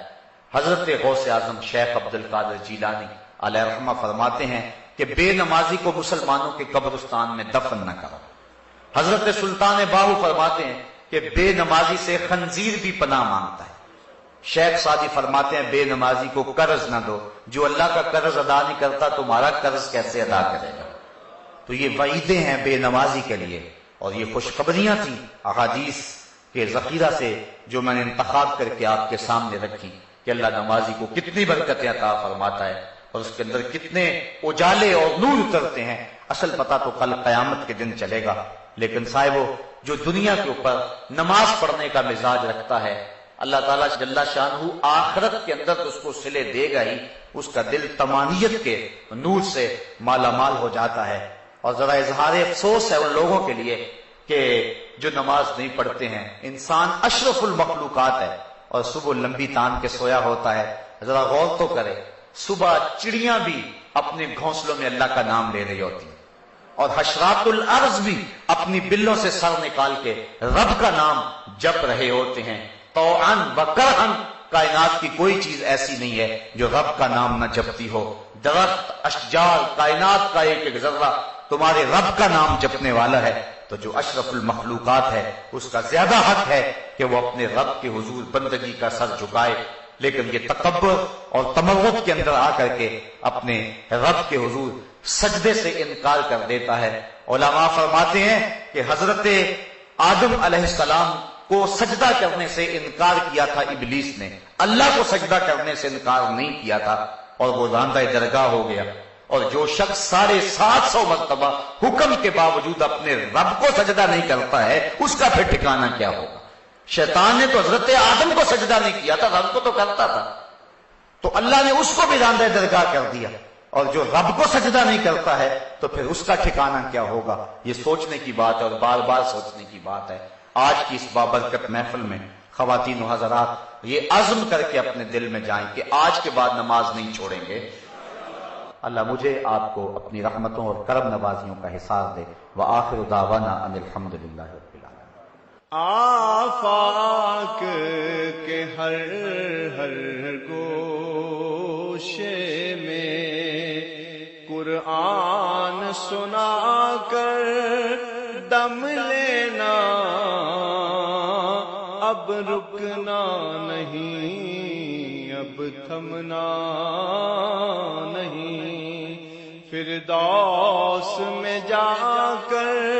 حضرت غوث اعظم شیخ عبد القادر جیلانی علیہ رحمہ فرماتے ہیں کہ بے نمازی کو مسلمانوں کے قبرستان میں دفن نہ کرو۔ حضرت سلطان باہو فرماتے ہیں کہ بے نمازی سے خنزیر بھی پناہ مانگتا ہے۔ شیخ سعدی فرماتے ہیں بے نمازی کو قرض نہ دو، جو اللہ کا قرض ادا نہیں کرتا تمہارا قرض کیسے ادا کرے گا۔ تو یہ وعیدیں ہیں بے نمازی کے لیے، اور یہ خوشخبریاں تھیں احادیث کے ذخیرہ سے جو میں نے انتخاب کر کے آپ کے سامنے رکھی کہ اللہ نمازی کو کتنی برکتیں عطا فرماتا ہے اور اس کے اندر کتنے اجالے اور نور اترتے ہیں۔ اصل پتہ تو کل قیامت کے دن چلے گا، لیکن صاحبو جو دنیا کے اوپر نماز پڑھنے کا مزاج رکھتا ہے اللہ تعالیٰ جل شانہ آخرت کے اندر تو اس کو صلے دے گا ہی، اس کا دل طمانیت کے نور سے مالا مال ہو جاتا ہے۔ اور ذرا اظہار افسوس ہے ان لوگوں کے لیے کہ جو نماز نہیں پڑھتے ہیں۔ انسان اشرف المخلوقات ہے اور صبح لمبی تان کے سویا ہوتا ہے، ذرا غور تو کرے، صبح چڑیاں بھی اپنے گھونسلوں میں اللہ کا نام لے رہی ہوتی ہیں، اور حشرات الارض بھی اپنی بلوں سے سر نکال کے رب کا نام جپ رہے ہوتے ہیں۔ طوعاً و کرہاً کائنات کی کوئی چیز ایسی نہیں ہے جو رب کا نام نہ جپتی ہو۔ درخت، اشجار، کائنات کا ایک ایک ذرہ تمہارے رب کا نام جپنے والا ہے، تو جو اشرف المخلوقات ہے اس کا زیادہ حق ہے کہ وہ اپنے رب کے حضور بندگی کا سر جھکائے، لیکن یہ تکبر اور تمرد کے اندر آ کر کے اپنے رب کے حضور سجدے سے انکار کر دیتا ہے۔ علماء فرماتے ہیں کہ حضرت آدم علیہ السلام کو سجدہ کرنے سے انکار کیا تھا ابلیس نے، اللہ کو سجدہ کرنے سے انکار نہیں کیا تھا، اور وہ راندہ درگاہ ہو گیا۔ اور جو شخص 750 مرتبہ حکم کے باوجود اپنے رب کو سجدہ نہیں کرتا ہے اس کا پھر ٹھکانہ کیا ہوگا؟ شیطان نے تو حضرت آدم کو سجدہ نہیں کیا تھا، رب کو تو کرتا تھا، تو اللہ نے اس کو بھی راندہ درگاہ کر دیا، اور جو رب کو سجدہ نہیں کرتا ہے تو پھر اس کا ٹھکانہ کیا ہوگا؟ یہ سوچنے کی بات ہے اور بار بار سوچنے کی بات ہے۔ آج کی اس بابرکت محفل میں خواتین و حضرات یہ عزم کر کے اپنے دل میں جائیں کہ آج کے بعد نماز نہیں چھوڑیں گے۔ اللہ مجھے آپ کو اپنی رحمتوں اور کرم نوازیوں کا حصار دے۔ وآخر دعوانا ان الحمدللہ رب العالمین۔ آفاق کے ہر ہر گوشے میں قرآن سنا کر دم لینا، اب رکنا نہیں، اب تھمنا نہیں، فردوس میں جا کر